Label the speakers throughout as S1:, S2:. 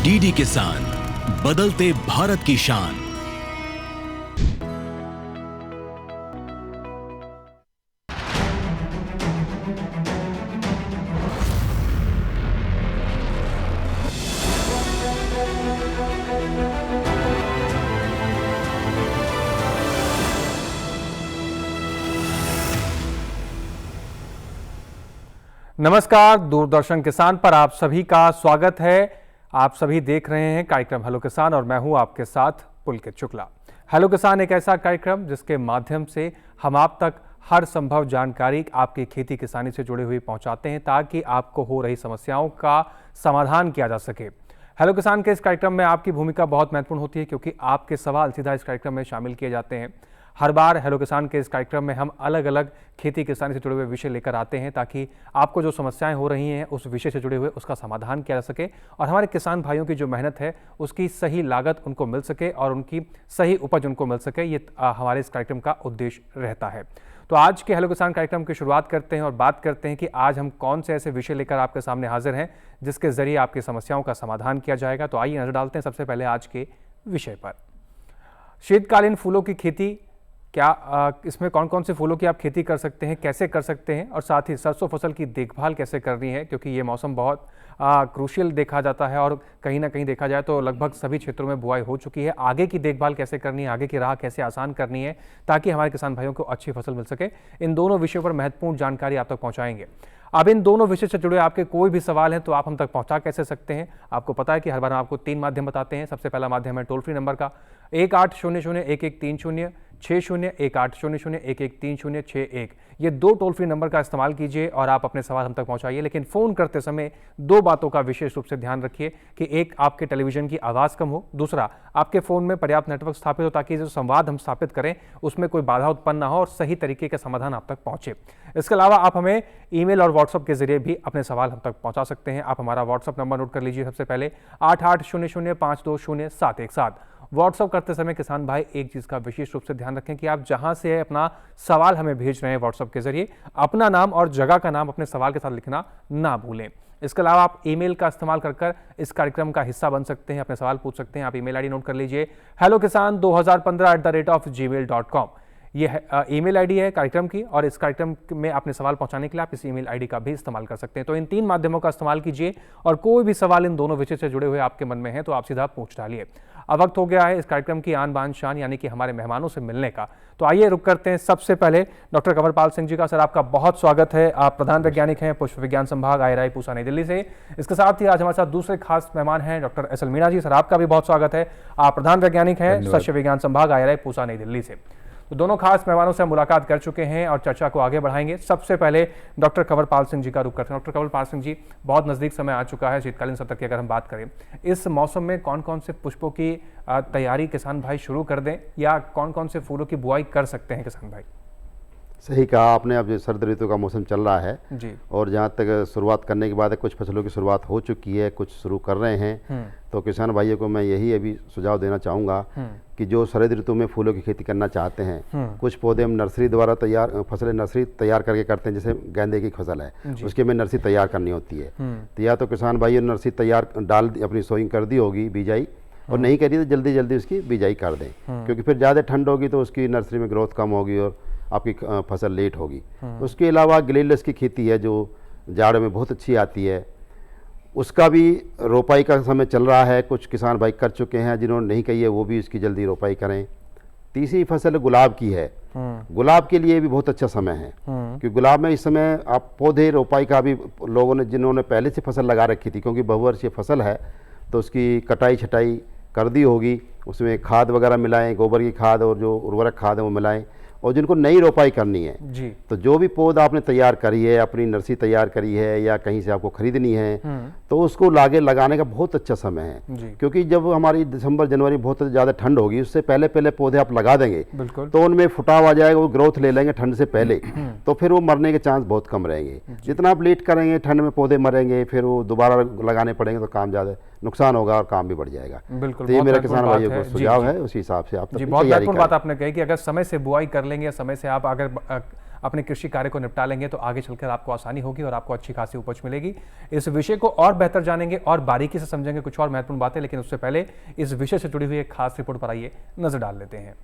S1: DD किसान, बदलते भारत की शान।
S2: नमस्कार, दूरदर्शन किसान पर आप सभी का स्वागत है। आप सभी देख रहे हैं कार्यक्रम हेलो किसान और मैं हूं आपके साथ पुलकित शुक्ला। हेलो किसान एक ऐसा कार्यक्रम जिसके माध्यम से हम आप तक हर संभव जानकारी आपकी खेती किसानी से जुड़े हुए पहुंचाते हैं ताकि आपको हो रही समस्याओं का समाधान किया जा सके। हेलो किसान के इस कार्यक्रम में आपकी भूमिका बहुत महत्वपूर्ण होती है क्योंकि आपके सवाल सीधा इस कार्यक्रम में शामिल किए जाते हैं। हर बार हेलो किसान के इस कार्यक्रम में हम अलग अलग खेती किसानी से जुड़े हुए विषय लेकर आते हैं ताकि आपको जो समस्याएं हो रही हैं उस विषय से जुड़े हुए उसका समाधान किया जा सके और हमारे किसान भाइयों की जो मेहनत है उसकी सही लागत उनको मिल सके और उनकी सही उपज उनको मिल सके। ये हमारे इस कार्यक्रम का उद्देश्य रहता है। तो आज के हेलो किसान कार्यक्रम की शुरुआत करते हैं और बात करते हैं कि आज हम कौन से ऐसे विषय लेकर आपके सामने हाजिर हैं जिसके जरिए आपकी समस्याओं का समाधान किया जाएगा। तो आइए नजर डालते हैं सबसे पहले आज के विषय पर। शीतकालीन फूलों की खेती, क्या इसमें कौन कौन से फूलों की आप खेती कर सकते हैं, कैसे कर सकते हैं और साथ ही सरसों फसल की देखभाल कैसे करनी है क्योंकि ये मौसम बहुत क्रूशियल देखा जाता है और कहीं ना कहीं देखा जाए तो लगभग सभी क्षेत्रों में बुआई हो चुकी है। आगे की देखभाल कैसे करनी है, आगे की राह कैसे आसान करनी है ताकि हमारे किसान भाइयों को अच्छी फसल मिल सके, इन दोनों विषयों पर महत्वपूर्ण जानकारी आप तक पहुँचाएंगे। अब इन दोनों विषय से जुड़े आपके कोई भी सवाल हैं तो आप हम तक पहुंचा कैसे सकते हैं। आपको पता है कि हर बार हम आपको 3 माध्यम बताते हैं। सबसे पहला माध्यम है टोल फ्री नंबर का 1800-1130-60-1130-1131। ये 2 टोल फ्री नंबर का इस्तेमाल कीजिए और आप अपने सवाल हम तक पहुंचाइए। लेकिन फ़ोन करते समय 2 बातों का विशेष रूप से ध्यान रखिए कि एक, आपके टेलीविज़न की आवाज़ कम हो, दूसरा आपके फ़ोन में पर्याप्त नेटवर्क स्थापित हो ताकि जो संवाद हम स्थापित करें उसमें कोई बाधा उत्पन्न ना हो और सही तरीके का समाधान आप तक पहुंचे। इसके अलावा आप हमें ईमेल और व्हाट्सएप के जरिए भी अपने सवाल हम तक पहुंचा सकते हैं। आप हमारा व्हाट्सएप नंबर नोट कर लीजिए। सबसे पहले 8800520717। व्हाट्सएप करते समय किसान भाई एक चीज़ का विशेष रूप से ध्यान रखें कि आप जहां से अपना सवाल हमें भेज रहे हैं व्हाट्सएप के जरिए अपना नाम और जगह का नाम अपने सवाल के साथ लिखना ना भूलें। इसके अलावा आप ईमेल का इस्तेमाल कर इस कार्यक्रम का हिस्सा बन सकते हैं, अपने सवाल पूछ सकते हैं। आप ईमेल आईडी नोट कर लीजिए hellokisan2015@gmail.com। ये ईमेल आईडी है कार्यक्रम की और इस कार्यक्रम में अपने सवाल पहुंचाने के लिए आप इस ईमेल आईडी का भी इस्तेमाल कर सकते हैं। तो इन 3 माध्यमों का इस्तेमाल कीजिए और कोई भी सवाल इन दोनों विषय से जुड़े हुए आपके मन में है तो आप सीधा पूछ डालिए। अब वक्त हो गया है इस कार्यक्रम की आन बान शान यानी कि हमारे मेहमानों से मिलने का। तो आइए रुक करते हैं सबसे पहले डॉक्टर कंवरपाल सिंह जी का। सर आपका बहुत स्वागत है। आप प्रधान वैज्ञानिक हैं पुष्प विज्ञान संभाग IRI पूसा नई दिल्ली से। इसके साथ ही आज हमारे साथ दूसरे खास मेहमान हैं डॉक्टर SL मीणा जी। सर आपका भी बहुत स्वागत है। आप प्रधान वैज्ञानिक हैं सस्य विज्ञान संभाग IRI पूसा नई दिल्ली से। तो दोनों खास मेहमानों से हम मुलाकात कर चुके हैं और चर्चा को आगे बढ़ाएंगे। सबसे पहले डॉक्टर कंवरपाल सिंह जी का रुख करते हैं। डॉक्टर कंवरपाल सिंह जी, बहुत नज़दीक समय आ चुका है शीतकालीन सत्र की अगर हम बात करें, इस मौसम में कौन कौन से पुष्पों की तैयारी किसान भाई शुरू कर दें या कौन कौन से फूलों की बुआई कर सकते हैं किसान भाई?
S3: सही कहा आपने। अब जो सर्द ऋतु का मौसम चल रहा है
S2: जी, और
S3: जहाँ तक शुरुआत करने के बाद कुछ फसलों की शुरुआत हो चुकी है, कुछ शुरू कर रहे हैं, तो किसान भाइयों को मैं यही अभी सुझाव देना चाहूँगा कि जो शरद ऋतु में फूलों की खेती करना चाहते हैं, कुछ पौधे हम नर्सरी द्वारा फसलें नर्सरी तैयार करके करते हैं। जैसे गेंदे की फसल है उसके में नर्सरी तैयार करनी होती है, तो या तो किसान भाइयों ने नर्सरी तैयार अपनी सोइंग कर दी होगी बिजाई, और नहीं करी तो जल्दी जल्दी उसकी बिजाई कर दें क्योंकि फिर ज़्यादा ठंड होगी तो उसकी नर्सरी में ग्रोथ कम होगी और आपकी फसल लेट होगी। उसके अलावा ग्लेडियोलस की खेती है जो जाड़ में बहुत अच्छी आती है, उसका भी रोपाई का समय चल रहा है। कुछ किसान भाई कर चुके हैं, जिन्होंने नहीं की है वो भी इसकी जल्दी रोपाई करें। तीसरी फसल गुलाब की है। गुलाब के लिए भी बहुत अच्छा समय है क्योंकि गुलाब में इस समय आप पौधे रोपाई का भी लोगों ने जिन्होंने पहले से फसल लगा रखी थी, क्योंकि बहुवर्षीय फसल है तो उसकी कटाई छटाई कर दी होगी, उसमें खाद वगैरह मिलाएं, गोबर की खाद और जो उर्वरक खाद है वो मिलाएं। और जिनको नई रोपाई करनी है
S2: जी,
S3: तो जो भी पौधा आपने तैयार करी है, अपनी नर्सरी तैयार करी है या कहीं से आपको खरीदनी है, तो उसको लागे लगाने का बहुत अच्छा समय है क्योंकि जब हमारी दिसंबर जनवरी बहुत ज़्यादा ठंड होगी उससे पहले पहले पौधे आप लगा देंगे तो उनमें फुटाव आ जाएगा, वो ग्रोथ ले लेंगे ठंड से पहले, तो फिर वो मरने के चांस बहुत कम रहेंगे। जितना आप लेट करेंगे ठंड में पौधे मरेंगे, फिर वो दोबारा लगाने पड़ेंगे तो काम ज़्यादा नुकसान होगा और काम भी बढ़ जाएगा।
S2: बिल्कुल,
S3: तो ये मेरा किसान भाइयों को सुझाव है, उसी हिसाब से आप
S2: बहुत महत्वपूर्ण बात आपने कही कि अगर समय से बुआई कर लेंगे, समय से आप अगर अपने कृषि कार्य को निपटा लेंगे तो आगे चलकर आपको आसानी होगी और आपको अच्छी खासी उपज मिलेगी। इस विषय को और बेहतर जानेंगे और बारीकी से समझेंगे कुछ और महत्वपूर्ण बातें, लेकिन उससे पहले इस विषय से जुड़ी हुई एक खास रिपोर्ट पर आइए नजर डाल लेते हैं।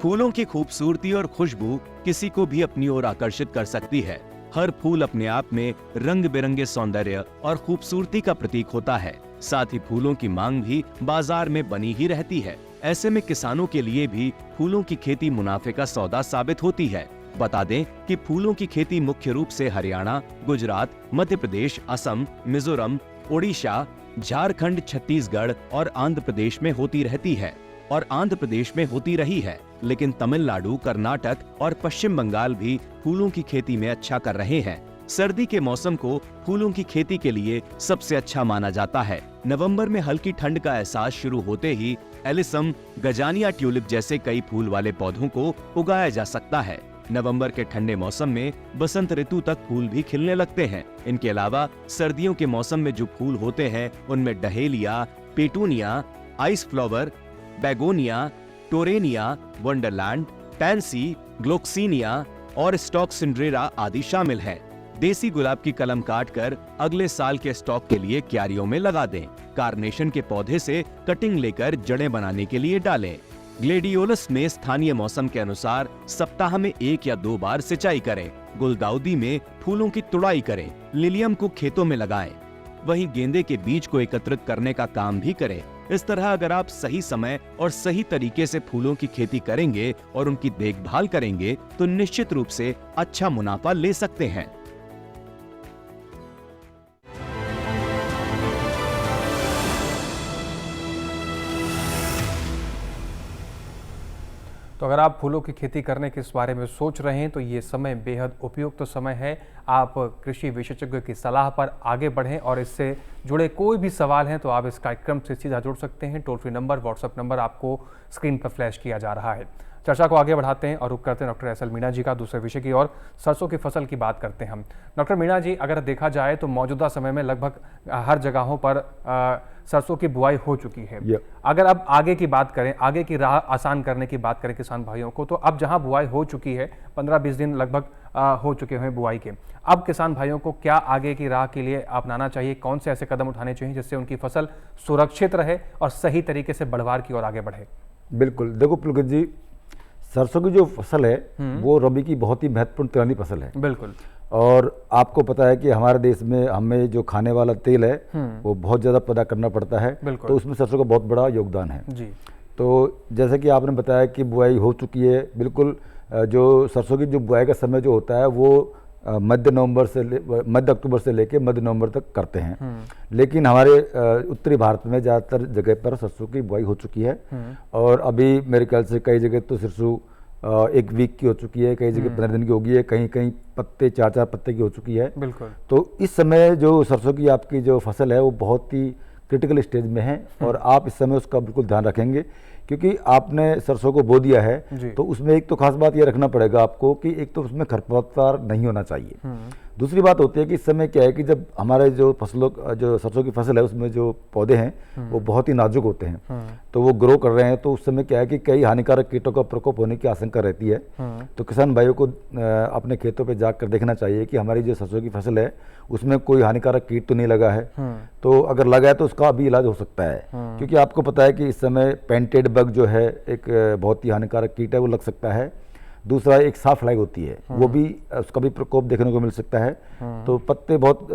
S1: फूलों की खूबसूरती और खुशबू किसी को भी अपनी ओर आकर्षित कर सकती है। हर फूल अपने आप में रंग बिरंगे सौंदर्य और खूबसूरती का प्रतीक होता है। साथ ही फूलों की मांग भी बाजार में बनी ही रहती है। ऐसे में किसानों के लिए भी फूलों की खेती मुनाफे का सौदा साबित होती है। बता दें कि फूलों की खेती मुख्य रूप से हरियाणा, गुजरात, मध्य प्रदेश, असम, मिजोरम, ओडिशा, झारखंड, छत्तीसगढ़ और आंध्र प्रदेश में होती रहती है और आंध्र प्रदेश में होती रही है। लेकिन तमिलनाडु, कर्नाटक और पश्चिम बंगाल भी फूलों की खेती में अच्छा कर रहे हैं। सर्दी के मौसम को फूलों की खेती के लिए सबसे अच्छा माना जाता है। नवंबर में हल्की ठंड का एहसास शुरू होते ही एलिसम, गजानिया ट्यूलिप जैसे कई फूल वाले पौधों को उगाया जा सकता है। नवंबर के ठंडे मौसम में बसंत ऋतु तक फूल भी खिलने लगते हैं। इनके अलावा सर्दियों के मौसम में जो फूल होते हैं उनमें dahlia, petunia, ice flower, begonia, torenia, wonderland, pansy, gloxinia और स्टॉक सिंड्रेरा आदि शामिल हैं। देसी गुलाब की कलम काटकर अगले साल के स्टॉक के लिए क्यारियों में लगा दें। कार्नेशन के पौधे से कटिंग लेकर जड़ें बनाने के लिए डालें। ग्लेडियोलस में स्थानीय मौसम के अनुसार सप्ताह में 1 या 2 बार सिंचाई करें। गुलदाउदी में फूलों की तुड़ाई करें। लिलियम को खेतों में लगाएं। वहीं गेंदे के बीज को एकत्रित करने का काम भी करें। इस तरह अगर आप सही समय और सही तरीके से फूलों की खेती करेंगे और उनकी देखभाल करेंगे तो निश्चित रूप से अच्छा मुनाफा ले सकते हैं।
S2: तो अगर आप फूलों की खेती करने के इस बारे में सोच रहे हैं तो ये समय बेहद उपयुक्त समय है। आप कृषि विशेषज्ञ की सलाह पर आगे बढ़ें और इससे जुड़े कोई भी सवाल हैं तो आप इस कार्यक्रम से सीधा जुड़ सकते हैं। Toll free number, WhatsApp number आपको स्क्रीन पर फ्लैश किया जा रहा है। चर्चा को आगे बढ़ाते हैं और रुख करते हैं डॉक्टर एस एल मीणा जी का दूसरे विषय की ओर। सरसों की फसल की बात करते हैं हम। डॉक्टर मीणा जी, अगर देखा जाए तो मौजूदा समय में लगभग हर जगहों पर सरसों की बुआई हो चुकी है। अगर अब आगे की बात करें, आगे की राह आसान करने की बात करें किसान भाइयों को, तो अब जहां बुआई हो चुकी है, 15-20 दिन लगभग हो चुके हैं बुआई के, अब किसान भाइयों को क्या आगे की राह के लिए अपनाना चाहिए? कौन से ऐसे कदम उठाने चाहिए जिससे उनकी फसल सुरक्षित रहे और सही तरीके से बढ़वार की ओर आगे बढ़े?
S4: बिल्कुल, देखो पुलकित जी, सरसों की जो फसल है वो रबी की बहुत ही महत्वपूर्ण तिरानी फसल है।
S2: बिल्कुल।
S4: और आपको पता है कि हमारे देश में हमें जो खाने वाला तेल है वो बहुत ज़्यादा पैदा करना पड़ता है, तो उसमें सरसों का बहुत बड़ा योगदान है
S2: जी।
S4: तो जैसे कि आपने बताया कि बुआई हो चुकी है, बिल्कुल जो सरसों की जो बुआई का समय जो होता है वो मध्य अक्टूबर से लेकर मध्य नवंबर तक करते हैं। लेकिन हमारे उत्तरी भारत में ज़्यादातर जगह पर सरसों की बुआई हो चुकी है और अभी मेरे ख्याल से कई जगह तो सरसों 1 वीक की हो चुकी है, कई जगह 15 दिन की हो गई है, कहीं कहीं पत्ते 4-4 पत्ते की हो चुकी है।
S2: बिल्कुल।
S4: तो इस समय जो सरसों की आपकी जो फसल है वो बहुत ही क्रिटिकल स्टेज में है और आप इस समय उसका बिल्कुल ध्यान रखेंगे क्योंकि आपने सरसों को बो दिया है तो उसमें एक तो खास बात ये रखना पड़ेगा आपको कि एक तो उसमें खरपतवार नहीं होना चाहिए। दूसरी बात होती है कि इस समय क्या है कि जब हमारे जो सरसों की फसल है उसमें जो पौधे हैं वो बहुत ही नाजुक होते हैं, तो वो ग्रो कर रहे हैं, तो उस समय क्या है कि कई हानिकारक कीटों का प्रकोप होने की आशंका रहती है। तो किसान भाइयों को अपने खेतों पे जाकर देखना चाहिए कि हमारी जो सरसों की फसल है उसमें कोई हानिकारक कीट तो नहीं लगा है, तो अगर लगा है तो उसका भी इलाज हो सकता है क्योंकि आपको पता है कि इस समय पेंटेड बग जो है एक बहुत ही हानिकारक कीट है, वो लग सकता है। दूसरा एक साफ फ्लाई होती है, वो भी उसका भी प्रकोप देखने को मिल सकता है। तो पत्ते बहुत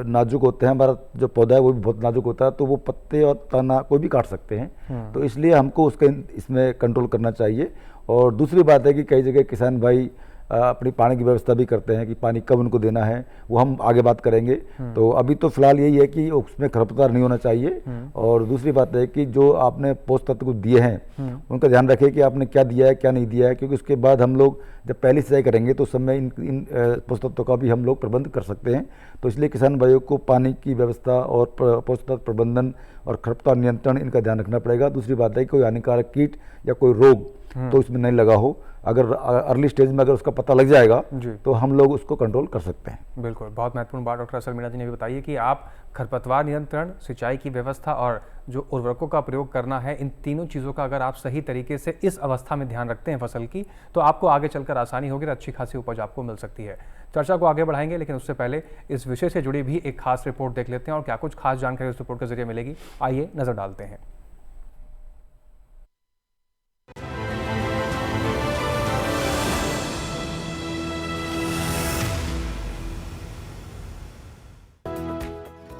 S4: नाजुक होते हैं, हमारा जो पौधा है वो भी बहुत नाजुक होता है, तो वो पत्ते और तना कोई भी काट सकते हैं, तो इसलिए हमको उसका इसमें कंट्रोल करना चाहिए। और दूसरी बात है कि कई जगह किसान भाई अपनी पानी की व्यवस्था भी करते हैं कि पानी कब उनको देना है, वो हम आगे बात करेंगे। तो अभी तो फिलहाल यही है कि उसमें खरपतवार नहीं होना चाहिए। और दूसरी बात है कि जो आपने पोषक तत्व को दिए हैं उनका ध्यान रखें कि आपने क्या दिया है क्या नहीं दिया है, क्योंकि उसके बाद हम लोग जब पहली सिंचाई करेंगे तो उस समय इन पोषक तत्वों का भी हम लोग प्रबंध कर सकते हैं। तो इसलिए किसान भाइयों को पानी की व्यवस्था और पोषक तत्व प्रबंधन और खरपतवार नियंत्रण इनका ध्यान रखना पड़ेगा। दूसरी बात है कि कोई हानिकारक कीट या कोई रोग तो इसमें नहीं लगा हो, अगर अर्ली स्टेज में अगर उसका पता लग जाएगा
S2: जी।
S4: तो हम लोग उसको कंट्रोल कर सकते हैं।
S2: बिल्कुल, बहुत महत्वपूर्ण बात डॉक्टर असल मीणा जी ने भी बताई है कि आप खरपतवार नियंत्रण, सिंचाई की व्यवस्था और जो उर्वरकों का प्रयोग करना है, इन तीनों चीज़ों का अगर आप सही तरीके से इस अवस्था में ध्यान रखते हैं फसल की, तो आपको आगे चलकर आसानी होगी और अच्छी खासी उपज आपको मिल सकती है। चर्चा को आगे बढ़ाएंगे, लेकिन उससे पहले इस विषय से जुड़ी भी एक खास रिपोर्ट देख लेते हैं और क्या कुछ खास जानकारी उस रिपोर्ट के जरिए मिलेगी, आइए नजर डालते हैं।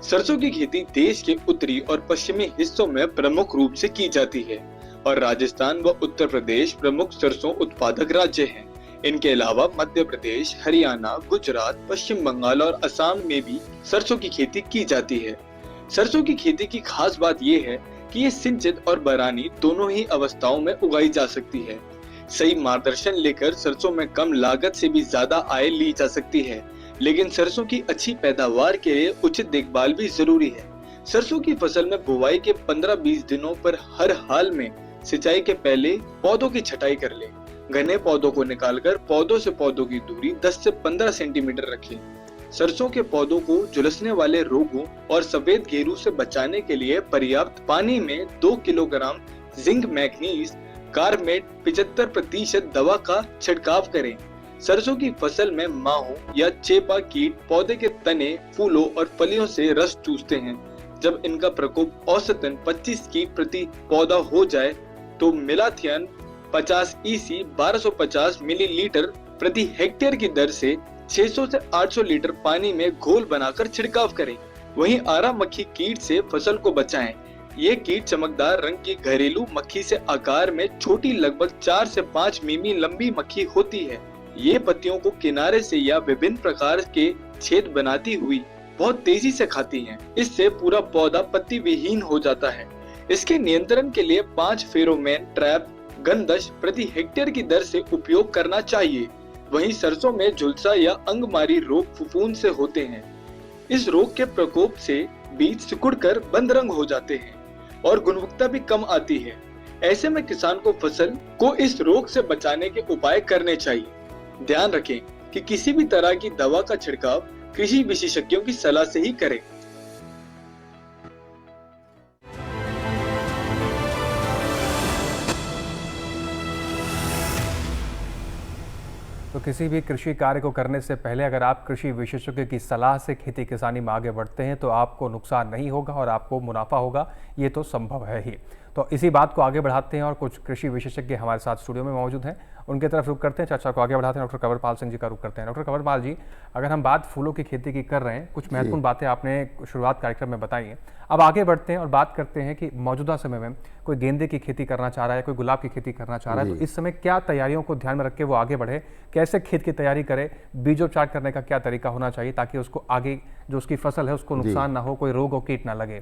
S5: सरसों की खेती देश के उत्तरी और पश्चिमी हिस्सों में प्रमुख रूप से की जाती है और राजस्थान व उत्तर प्रदेश प्रमुख सरसों उत्पादक राज्य हैं। इनके अलावा मध्य प्रदेश, हरियाणा, गुजरात, पश्चिम बंगाल और असम में भी सरसों की खेती की जाती है। सरसों की खेती की खास बात यह है कि ये सिंचित और बरानी दोनों ही अवस्थाओं में उगाई जा सकती है। सही मार्गदर्शन लेकर सरसों में कम लागत से भी ज्यादा आय ली जा सकती है, लेकिन सरसों की अच्छी पैदावार के लिए उचित देखभाल भी जरूरी है। सरसों की फसल में बुवाई के 15-20 दिनों पर हर हाल में सिंचाई के पहले पौधों की छटाई कर ले। घने पौधों को निकालकर पौधों से पौधों की दूरी 10 से 15 सेंटीमीटर रखें। सरसों के पौधों को झुलसने वाले रोगों और सफेद घेरू से बचाने के लिए पर्याप्त पानी में 2 किलोग्राम जिंक मैग्नीज कार्बमेट 75% दवा का छिड़काव करें। सरसों की फसल में माहो या चेपा कीट पौधे के तने, फूलों और फलियों से रस चूसते हैं। जब इनका प्रकोप औसतन 25 कीट प्रति पौधा हो जाए तो मिलाथियन 50 EC 1250 मिलीलीटर प्रति हेक्टेयर की दर से 600 से 800 लीटर पानी में घोल बनाकर छिड़काव करें। वहीं आरा मक्खी कीट से फसल को बचाएं। ये कीट चमकदार रंग की घरेलू मक्खी से आकार में छोटी, लगभग 4 से 5 मिमी लंबी मक्खी होती है। ये पत्तियों को किनारे से या विभिन्न प्रकार के छेद बनाती हुई बहुत तेजी से खाती हैं। इससे पूरा पौधा पत्ती विहीन हो जाता है। इसके नियंत्रण के लिए 5 फेरोमोन ट्रैप गन 10 प्रति हेक्टेयर की दर से उपयोग करना चाहिए। वहीं सरसों में झुलसा या अंगमारी रोग फफूंद से होते हैं। इस रोग के प्रकोप से बीज सिकुड़कर बंद रंग हो जाते हैं और गुणवत्ता भी कम आती है। ऐसे में किसान को फसल को इस रोग से बचाने के उपाय करने चाहिए। ध्यान रखें कि किसी भी तरह की दवा का छिड़काव कृषि विशेषज्ञों की सलाह से ही करें।
S2: तो किसी भी कृषि कार्य को करने से पहले अगर आप कृषि विशेषज्ञ की सलाह से खेती किसानी में आगे बढ़ते हैं तो आपको नुकसान नहीं होगा और आपको मुनाफा होगा, ये तो संभव है ही। तो इसी बात को आगे बढ़ाते हैं और कुछ कृषि विशेषज्ञ हमारे साथ स्टूडियो में मौजूद हैं, उनके तरफ रुख करते हैं, चर्चा को आगे बढ़ाते हैं। डॉक्टर कंवरपाल सिंह जी का रुख करते हैं। डॉक्टर कंवरपाल जी, अगर हम बात फूलों की खेती की कर रहे हैं, कुछ महत्वपूर्ण बातें आपने शुरुआत कार्यक्रम में बताई हैं, अब आगे बढ़ते हैं और बात करते हैं कि मौजूदा समय में कोई गेंदे की खेती करना चाह रहा है, कोई गुलाब की खेती करना चाह रहा है, तो इस समय क्या तैयारियों को ध्यान में रख के वो आगे बढ़े, कैसे खेत की तैयारी करे, बीजोपचार करने का क्या तरीका होना चाहिए ताकि उसको आगे जो उसकी फसल है उसको नुकसान ना हो, कोई रोग और कीट ना लगे?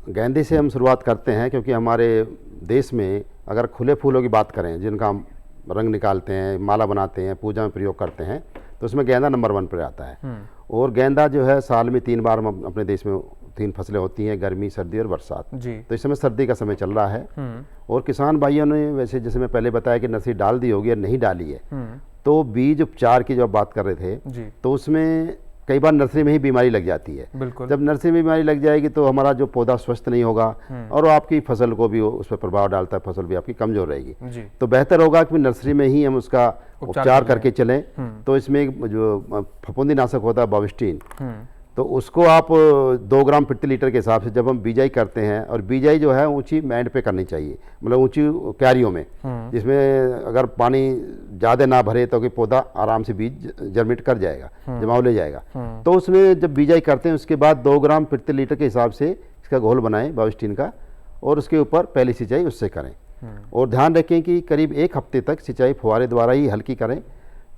S3: गेंदे से हम शुरुआत करते हैं, क्योंकि हमारे देश में अगर खुले फूलों की बात करें जिनका हम रंग निकालते हैं, माला बनाते हैं, पूजा में प्रयोग करते हैं, तो उसमें गेंदा नंबर 1 पर आता है। और गेंदा जो है साल में 3 बार हम अपने देश में 3 फसलें होती हैं, गर्मी, सर्दी और बरसात। तो इस समय सर्दी का समय चल रहा है और किसान भाइयों ने वैसे जैसे मैं पहले बताया कि नर्सरी डाल दी होगी या नहीं डाली है, तो बीज उपचार की जो बात कर रहे थे तो उसमें कई बार नर्सरी में ही बीमारी लग जाती है। जब नर्सरी में बीमारी लग जाएगी तो हमारा जो पौधा स्वस्थ नहीं होगा और आपकी फसल को भी उस पर प्रभाव डालता है, फसल भी आपकी कमजोर रहेगी। तो बेहतर होगा कि नर्सरी में ही हम उसका उपचार करके चलें। तो इसमें जो फफूंदीनाशक होता है बाविस्टीन, तो उसको आप 2 ग्राम प्रति लीटर के हिसाब से जब हम बीजाई करते हैं, और बीजाई जो है ऊंची मैंड पे करनी चाहिए, मतलब ऊंची क्यारियों में, जिसमें अगर पानी ज़्यादा ना भरे तो कि पौधा आराम से बीज जर्मिट कर जाएगा, जमाव ले जाएगा। तो उसमें जब बीजाई करते हैं उसके बाद 2 ग्राम प्रति लीटर के हिसाब से इसका घोल बनाएं बाविस्टीन का, और उसके ऊपर पहली सिंचाई उससे करें। और ध्यान रखें कि करीब 1 हफ्ते तक सिंचाई फुहारे द्वारा ही हल्की करें,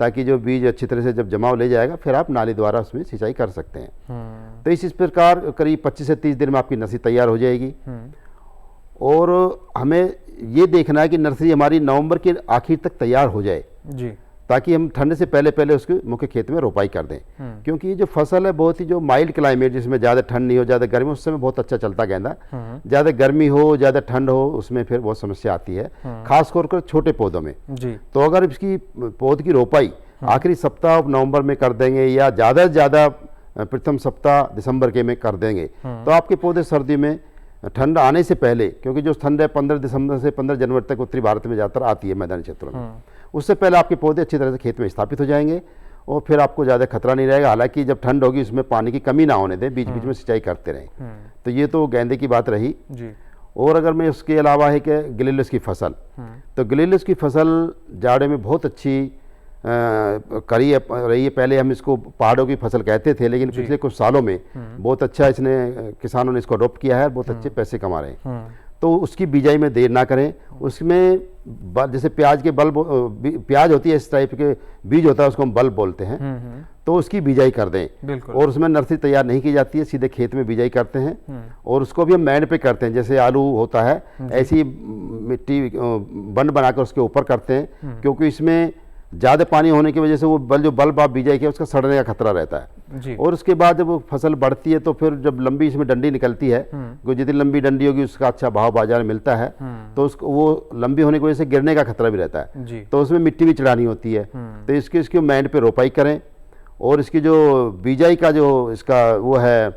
S3: ताकि जो बीज अच्छी तरह से जब जमाव ले जाएगा फिर आप नाली द्वारा उसमें सिंचाई कर सकते हैं। तो इस प्रकार करीब 25 से 30 दिन में आपकी नर्सरी तैयार हो जाएगी। और हमें ये देखना है कि नर्सरी हमारी नवंबर के आखिर तक तैयार हो जाए। ताकि हम ठंड से पहले पहले उसके मुख्य खेत में रोपाई कर दें। क्योंकि ये जो फसल है बहुत ही जो माइल्ड क्लाइमेट, जिसमें ज़्यादा ठंड नहीं हो ज़्यादा गर्मी, उस समय बहुत अच्छा चलता गेंदा। ज़्यादा गर्मी हो ज़्यादा ठंड हो उसमें फिर बहुत समस्या आती है, खास कर छोटे पौधों में जी। तो अगर इसकी पौध की रोपाई आखिरी सप्ताह नवंबर में कर देंगे या ज़्यादा से ज़्यादा प्रथम सप्ताह दिसंबर के में कर देंगे तो आपके पौधे सर्दी में ठंड आने से पहले, क्योंकि जो ठंड है 15 दिसंबर से 15 जनवरी तक उत्तरी भारत में ज़्यादातर आती है मैदानी क्षेत्रों में, उससे पहले आपके पौधे अच्छी तरह से खेत में स्थापित हो जाएंगे और फिर आपको ज़्यादा खतरा नहीं रहेगा। हालांकि जब ठंड होगी उसमें पानी की कमी ना होने दें, बीच बीच में सिंचाई करते रहें। तो ये तो गेंदे की बात रही जी। और अगर मैं उसके अलावा है कि ग्लेलियस की फसल, तो ग्लेलियस की फसल जाड़े में बहुत अच्छी रही है। पहले हम इसको पहाड़ों की फसल कहते थे, लेकिन पिछले कुछ सालों में बहुत अच्छा इसने किसानों ने इसको अडॉप्ट किया है, बहुत अच्छे पैसे कमा रहे हैं। तो उसकी बिजाई में देर ना करें। उसमें जैसे प्याज के बल्ब, प्याज होती है इस टाइप के बीज होता है, उसको हम बल्ब बोलते हैं, तो उसकी बिजाई कर दें। और उसमें नर्सरी तैयार नहीं की जाती है, सीधे खेत में बिजाई करते हैं और उसको भी हम मैंड पे करते हैं। जैसे आलू होता है ऐसी मिट्टी बंड बनाकर उसके ऊपर करते हैं, क्योंकि इसमें ज़्यादा पानी होने की वजह से वो जो बल्ब आप बिजाई किया उसका सड़ने का खतरा रहता है जी। और उसके बाद जब वो फसल बढ़ती है तो फिर जब लंबी इसमें डंडी निकलती है, जितनी लंबी डंडी होगी उसका अच्छा भाव बाजार में मिलता है, तो उसको वो लंबी होने की वजह से गिरने का खतरा भी रहता है जी। तो उसमें मिट्टी भी चढ़ानी होती है। तो इसकी मैंड पे रोपाई करें और इसकी जो बिजाई का जो इसका वो है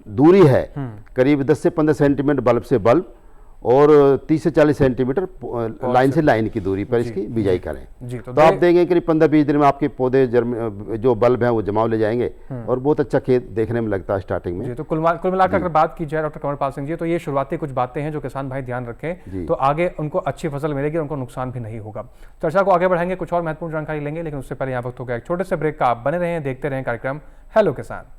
S3: दूरी है करीब 10 से 15 सेंटीमीटर बल्ब से बल्ब और 30 से 40 सेंटीमीटर लाइन से लाइन की दूरी पर इसकी बिजाई करें जी। तो आप देखेंगे करीब 15-20 दिन में आपके पौधे जो बल्ब हैं वो जमाव ले जाएंगे और बहुत अच्छा खेत देखने में लगता है स्टार्टिंग में जी।
S2: तो कुल मिलाकर अगर बात की जाए डॉक्टर कंवरपाल सिंह जी, तो ये शुरुआती कुछ बातें हैं जो किसान भाई ध्यान रखें, तो आगे उनको अच्छी फसल मिलेगी, उनको नुकसान भी नहीं होगा। चर्चा को आगे बढ़ाएंगे, कुछ और महत्वपूर्ण जानकारी लेंगे, लेकिन उससे पहले यहाँ वक्त हो गया एक छोटे से ब्रेक का। आप बने रहें, देखते रहें कार्यक्रम हेलो किसान।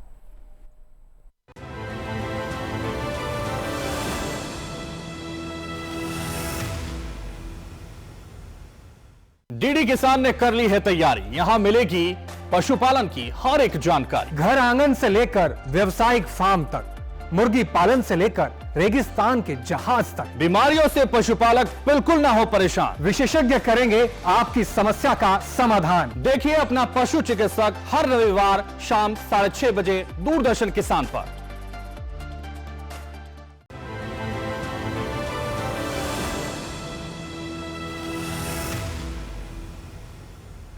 S6: डीडी किसान ने कर ली है तैयारी, यहाँ मिलेगी पशुपालन की हर एक जानकारी,
S2: घर आंगन से लेकर व्यवसायिक फार्म तक, मुर्गी पालन से लेकर रेगिस्तान के जहाज तक।
S6: बीमारियों से पशुपालक बिल्कुल ना हो परेशान,
S2: विशेषज्ञ करेंगे आपकी समस्या का समाधान।
S6: देखिए अपना पशु चिकित्सक हर रविवार शाम 6:30 बजे दूरदर्शन किसान पर।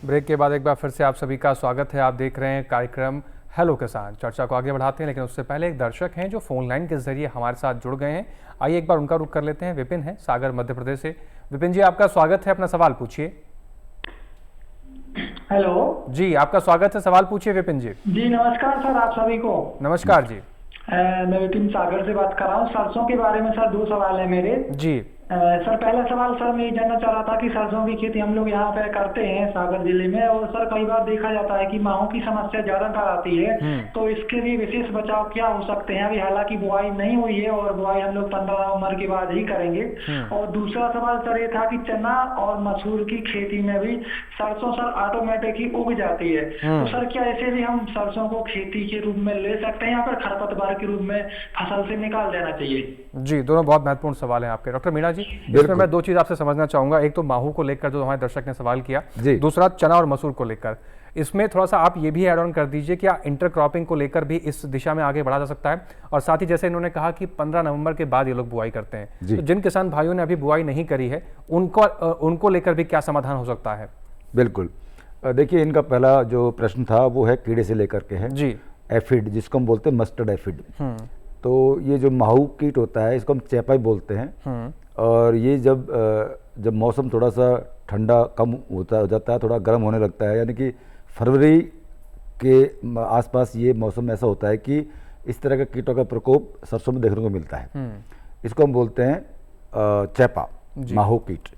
S2: ब्रेक के बाद एक बार फिर से आप सभी का स्वागत है। आप देख रहे हैं कार्यक्रम हेलो किसान। चर्चा को आगे बढ़ाते हैं, लेकिन उससे पहले एक दर्शक हैं जो फोन लाइन के जरिए हमारे साथ जुड़ गए हैं। आइए एक बार उनका रुख कर लेते हैं। विपिन है सागर मध्य प्रदेश से। विपिन जी, आपका स्वागत है, अपना सवाल पूछिए।
S7: हेलो
S2: जी, आपका स्वागत है, सवाल पूछिए विपिन जी।
S7: जी नमस्कार सर, आप सभी को
S2: नमस्कार जी।
S7: मैं विपिन सागर से बात कर रहा हूँ। सरसों के बारे में सर 2 सवाल है मेरे
S2: जी।
S7: सर पहला सवाल सर मैं ये जानना चाह रहा था कि सरसों की खेती हम लोग यहाँ पे करते हैं सागर जिले में, और सर कई बार देखा जाता है कि माहों की समस्या ज्यादातर आती है, तो इसके लिए विशेष बचाव क्या हो सकते हैं? अभी हालांकि बुआई नहीं हुई है और बुआई हम लोग 15 नवंबर के बाद ही करेंगे। और दूसरा सवाल सर ये था कि चना और मसूर की खेती में भी सरसों सर ऑटोमेटिक ही उग जाती है, तो सर क्या ऐसे भी हम सरसों को खेती के रूप में ले सकते हैं या फिर खरपतवार के रूप में फसल से निकाल देना चाहिए?
S2: जी, दोनों बहुत महत्वपूर्ण सवाल हैं आपके। डॉक्टर मीणा जी, इसमें मैं 2 चीज आपसे समझना चाहूंगा। एक तो माहू को लेकर जो हमारे दर्शक ने सवाल किया, दूसरा चना और मसूर को लेकर। इसमें थोड़ा सा आप ये भी ऐड ऑन कर दीजिए कि इंटरक्रॉपिंग को लेकर भी इस दिशा में आगे बढ़ा जा सकता है, और साथ ही जैसे इन्होंने कहा कि 15 नवंबर के बाद ये लोग बुआई करते हैं, तो जिन किसान भाइयों ने अभी बुआई नहीं करी है उनको लेकर भी क्या समाधान हो सकता है?
S4: बिल्कुल, देखिए इनका पहला जो प्रश्न था वो है कीड़े से लेकर के है जी। एफिड, जिसको हम बोलते हैं मस्टर्ड एफिड। तो ये जो माहू कीट होता है इसको हम चेपाई बोलते हैं, और ये जब मौसम थोड़ा सा ठंडा कम हो जाता है, थोड़ा गर्म होने लगता है, यानी कि फरवरी के आसपास ये मौसम ऐसा होता है कि इस तरह के कीटों का प्रकोप सरसों में देखने को मिलता है। इसको हम बोलते हैं चेपा, माहू कीट।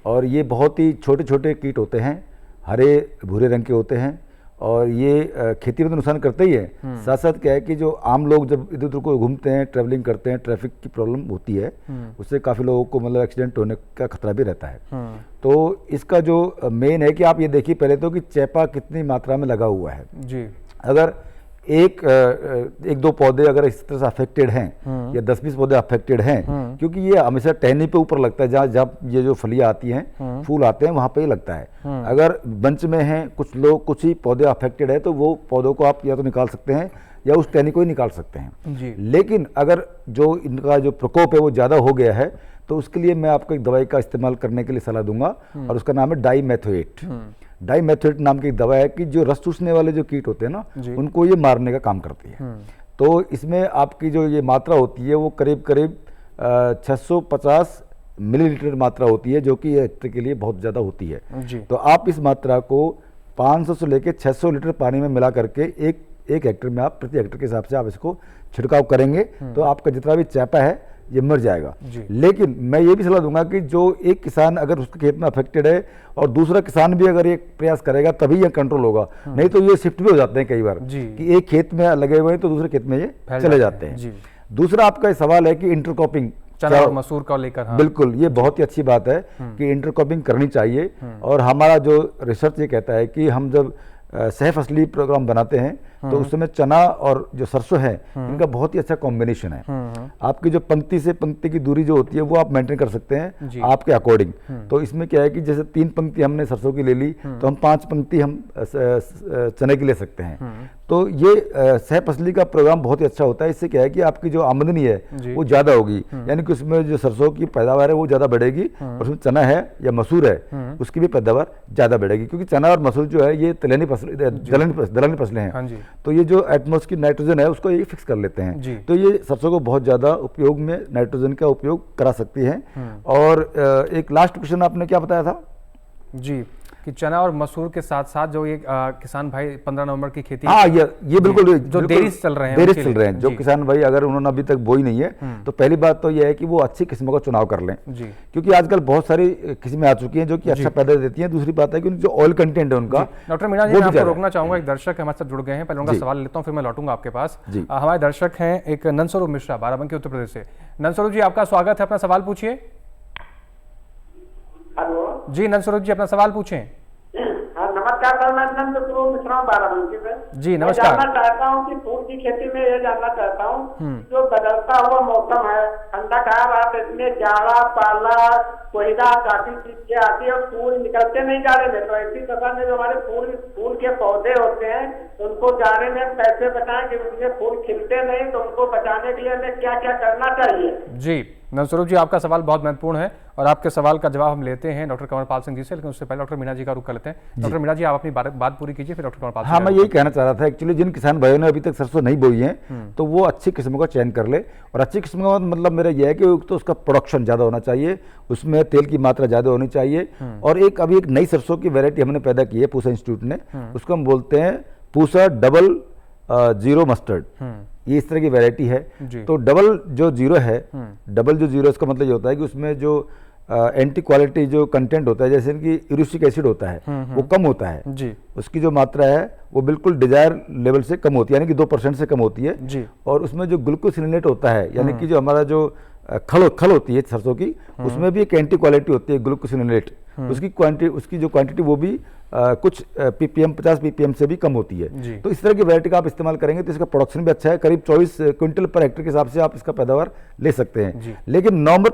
S4: और ये बहुत ही छोटे छोटे कीट होते हैं, हरे भूरे रंग के होते हैं, और ये खेती में तो नुकसान करते ही है, साथ साथ क्या है कि जो आम लोग जब इधर उधर को घूमते हैं, ट्रैवलिंग करते हैं, ट्रैफिक की प्रॉब्लम होती है, उससे काफ़ी लोगों को मतलब एक्सीडेंट होने का खतरा भी रहता है। तो इसका जो मेन है कि आप ये देखिए पहले तो कि चेपा कितनी मात्रा में लगा हुआ है जी। अगर एक 2 पौधे अगर इस तरह से अफेक्टेड हैं या 10-20 पौधे अफेक्टेड हैं, क्योंकि ये हमेशा टहनी पे ऊपर लगता है, जहाँ जब ये जो फलियां आती हैं, फूल आते हैं, वहाँ पे ही लगता है। अगर बंच में है, कुछ ही पौधे अफेक्टेड है, तो वो पौधों को आप या तो निकाल सकते हैं या उस टहनी को ही निकाल सकते हैं
S2: जी।
S4: लेकिन अगर जो इनका जो प्रकोप है वो ज़्यादा हो गया है, तो उसके लिए मैं आपको एक दवाई का इस्तेमाल करने के लिए सलाह दूंगा, और उसका नाम है डाइमेथोएट। डाइमेथोएट नाम की एक दवा है कि जो रस चूसने वाले जो कीट होते हैं ना, उनको ये मारने का काम करती है। तो इसमें आपकी जो ये मात्रा होती है वो करीब करीब 650 मिलीलीटर मात्रा होती है, जो कि हेक्टेयर के लिए बहुत ज़्यादा होती है
S2: जी।
S4: तो आप इस मात्रा को 500 से लेकर 600 लीटर पानी में मिला करके एक हेक्टेयर में आप प्रति हेक्टेयर के हिसाब से आप इसको छिड़काव करेंगे, तो आपका जितना भी चैपा है ये मर जाएगा। लेकिन मैं ये भी सलाह दूंगा कि जो एक किसान अगर उसके खेत में अफेक्टेड है और दूसरा किसान भी अगर ये प्रयास करेगा तभी ये कंट्रोल होगा, नहीं तो ये शिफ्ट भी हो जाते हैं कई बार कि एक खेत में लगे हुए हैं तो दूसरे खेत में ये चले जाते हैं। दूसरा आपका सवाल है कि इंटरक्रॉपिंग
S2: चना और मसूर का लेकर। हाँ।
S4: बिल्कुल, ये बहुत ही अच्छी बात है कि इंटरक्रॉपिंग करनी चाहिए, और हमारा जो रिसर्च ये कहता है कि हम जब सह फसली प्रोग्राम बनाते हैं तो उस समय चना और जो सरसों है इनका बहुत ही अच्छा कॉम्बिनेशन है। आपकी जो पंक्ति से पंक्ति की दूरी जो होती है वो आप मेंटेन कर सकते हैं आपके अकॉर्डिंग। तो इसमें क्या है कि जैसे 3 पंक्ति हमने सरसों की ले ली तो हम 5 पंक्ति हम चने की ले सकते हैं। तो ये सह फसली का प्रोग्राम बहुत ही अच्छा होता है। इससे क्या है कि आपकी जो आमदनी है वो ज़्यादा होगी, यानी कि उसमें जो सरसों की पैदावार है वो ज़्यादा बढ़ेगी, और उसमें चना है या मसूर है उसकी भी पैदावार ज़्यादा बढ़ेगी, क्योंकि चना और मसूर जो है ये दलहनी फसलें हैं। तो ये जो एटमॉस्फेयर की नाइट्रोजन है उसको ये फिक्स कर लेते हैं, तो ये सरसों को बहुत ज़्यादा उपयोग में नाइट्रोजन का उपयोग करा सकती है। और एक लास्ट क्वेश्चन आपने क्या बताया था
S2: जी, कि चना और मसूर के साथ साथ जो ये किसान भाई 15 नवंबर की खेती,
S4: हाँ ये बिल्कुल
S2: जो देरी से चल रहे हैं,
S4: देरी से चल रहे हैं, जो किसान भाई अगर उन्होंने अभी तक बोई नहीं है तो पहली बात तो यह है कि वो अच्छी किस्मों का चुनाव कर लें, क्योंकि आजकल बहुत सारी किस्में आ चुकी हैं जो कि अच्छा पैदा देती हैं। दूसरी बात है कि जो ऑयल कंटेंट है उनका।
S2: डॉक्टर मीणा जी, मैं आपको रोकना चाहूंगा, एक दर्शक हमारे साथ जुड़ गए हैं, पहले उनका सवाल लेता हूँ फिर मैं लौटूंगा आपके पास। हमारे दर्शक हैं एक नंदस्वरूप मिश्रा, बाराबंकी उत्तर प्रदेश से। नंदस्वरूप जी आपका स्वागत है, अपना सवाल पूछिए।
S8: हेलो
S2: जी नंदस्वरूप जी अपना सवाल पूछें।
S8: नमस्कार सर, मैं नंदस्वरूप मिश्रा बाराबंकी से।
S2: जी नमस्कार।
S8: मैं जानना चाहता हूँ कि फूल की खेती में ये जानना चाहता हूँ जो बदलता हुआ मौसम है, ठंडा का रात, इसमें जाड़ा पाला कोयला काफी चीजें आती है और फूल निकलते नहीं जा रहे, तो ऐसी दशा में जो हमारे फूल के पौधे होते हैं उनको जाने में कैसे बचाएं कि उनके फूल खिलते नहीं, तो उनको बचाने के लिए हमें क्या क्या करना चाहिए?
S2: जी नंदस्वरूप जी, आपका सवाल बहुत महत्वपूर्ण है और आपके सवाल का जवाब हम लेते हैं डॉक्टर कंवरपाल सिंह जी से, लेकिन उससे पहले डॉक्टर मीणा जी का रुख कर लेते हैं। डॉक्टर मीणा जी आप अपनी बात पूरी कीजिए, फिर डॉक्टर कंवरपाल।
S4: हाँ, मैं यही कहना चाह रहा था एक्चुअली, जिन किसान भाइयों ने अभी तक सरसों नहीं बोई है तो वो अच्छी किस्मों का चयन कर ले। और अच्छी किस्म का मतलब मेरा यह है कि तो उसका प्रोडक्शन ज़्यादा होना चाहिए, उसमें तेल की मात्रा ज़्यादा होनी चाहिए। और अभी एक नई सरसों की वैरायटी हमने पैदा की है पूसा इंस्टीट्यूट ने, उसको हम बोलते हैं पूसा डबल जीरो मस्टर्ड। ये इस तरह की वैरायटी है। तो डबल जो जीरो है, डबल जो जीरो इसका मतलब ये होता है कि उसमें जो एंटी क्वालिटी जो कंटेंट होता है, जैसे कि यूरिक एसिड होता है वो कम होता है जी। उसकी जो मात्रा है वो बिल्कुल डिजायर लेवल से कम होती है, यानी कि 2% से कम होती है जी। और उसमें जो ग्लूकोसिनेट होता है, यानी कि जो हमारा जो खल होती है सरसों की, उसमें भी एक एंटी क्वालिटी होती है ग्लूकोसिनेट, उसकी जो क्वांटिटी वो भी कुछ ppm 50 ppm से भी कम होती है। तो इस तरह की वैरायटी का आप इस्तेमाल करेंगे तो इसका प्रोडक्शन भी अच्छा है, करीब 24 क्विंटल पर हेक्टेयर के हिसाब से आप इसका पैदावार ले सकते हैं। लेकिन नवंबर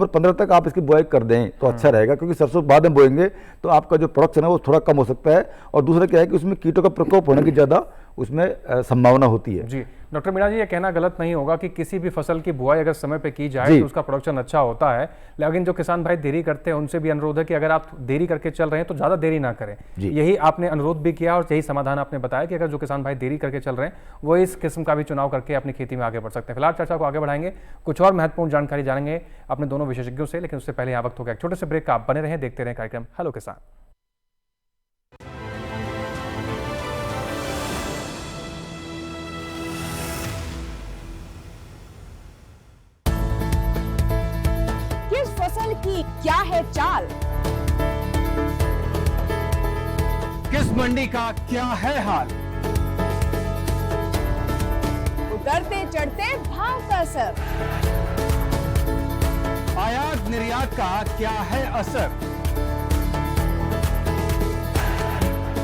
S4: 15 तक आप इसकी बुआई कर दें तो अच्छा रहेगा, क्योंकि सरसों बाद में बोएंगे तो आपका जो प्रोडक्शन है वो थोड़ा कम हो सकता है। और दूसरा क्या है कि उसमें कीटों का प्रकोप होने की ज़्यादा उसमें संभावना होती है
S2: जी। डॉक्टर मीणा जी, ये कहना गलत नहीं होगा कि किसी भी फसल की बुआई अगर समय पे की जाए तो उसका प्रोडक्शन अच्छा होता है, लेकिन जो किसान भाई देरी करते हैं उनसे भी अनुरोध है कि अगर आप देरी करके चल रहे हैं तो ज़्यादा देरी ना करें। यही आपने अनुरोध भी किया और यही समाधान आपने बताया कि अगर जो किसान भाई देरी करके चल रहे हैं वो इस किस्म का भी चुनाव करके अपनी खेती में आगे बढ़ सकते हैं। फिलहाल चर्चा को आगे बढ़ाएंगे, कुछ और महत्वपूर्ण जानकारी जानेंगे अपने दोनों विशेषज्ञों से, लेकिन उससे पहले यहाँ वक्त हो गया एक छोटे से ब्रेक का। आप बने रहें, देखते रहें कार्यक्रम हेलो किसान।
S9: फसल की क्या है चाल,
S6: किस मंडी का क्या है हाल,
S9: उतरते चढ़ते भाव का असर,
S6: आयात निर्यात का क्या है असर,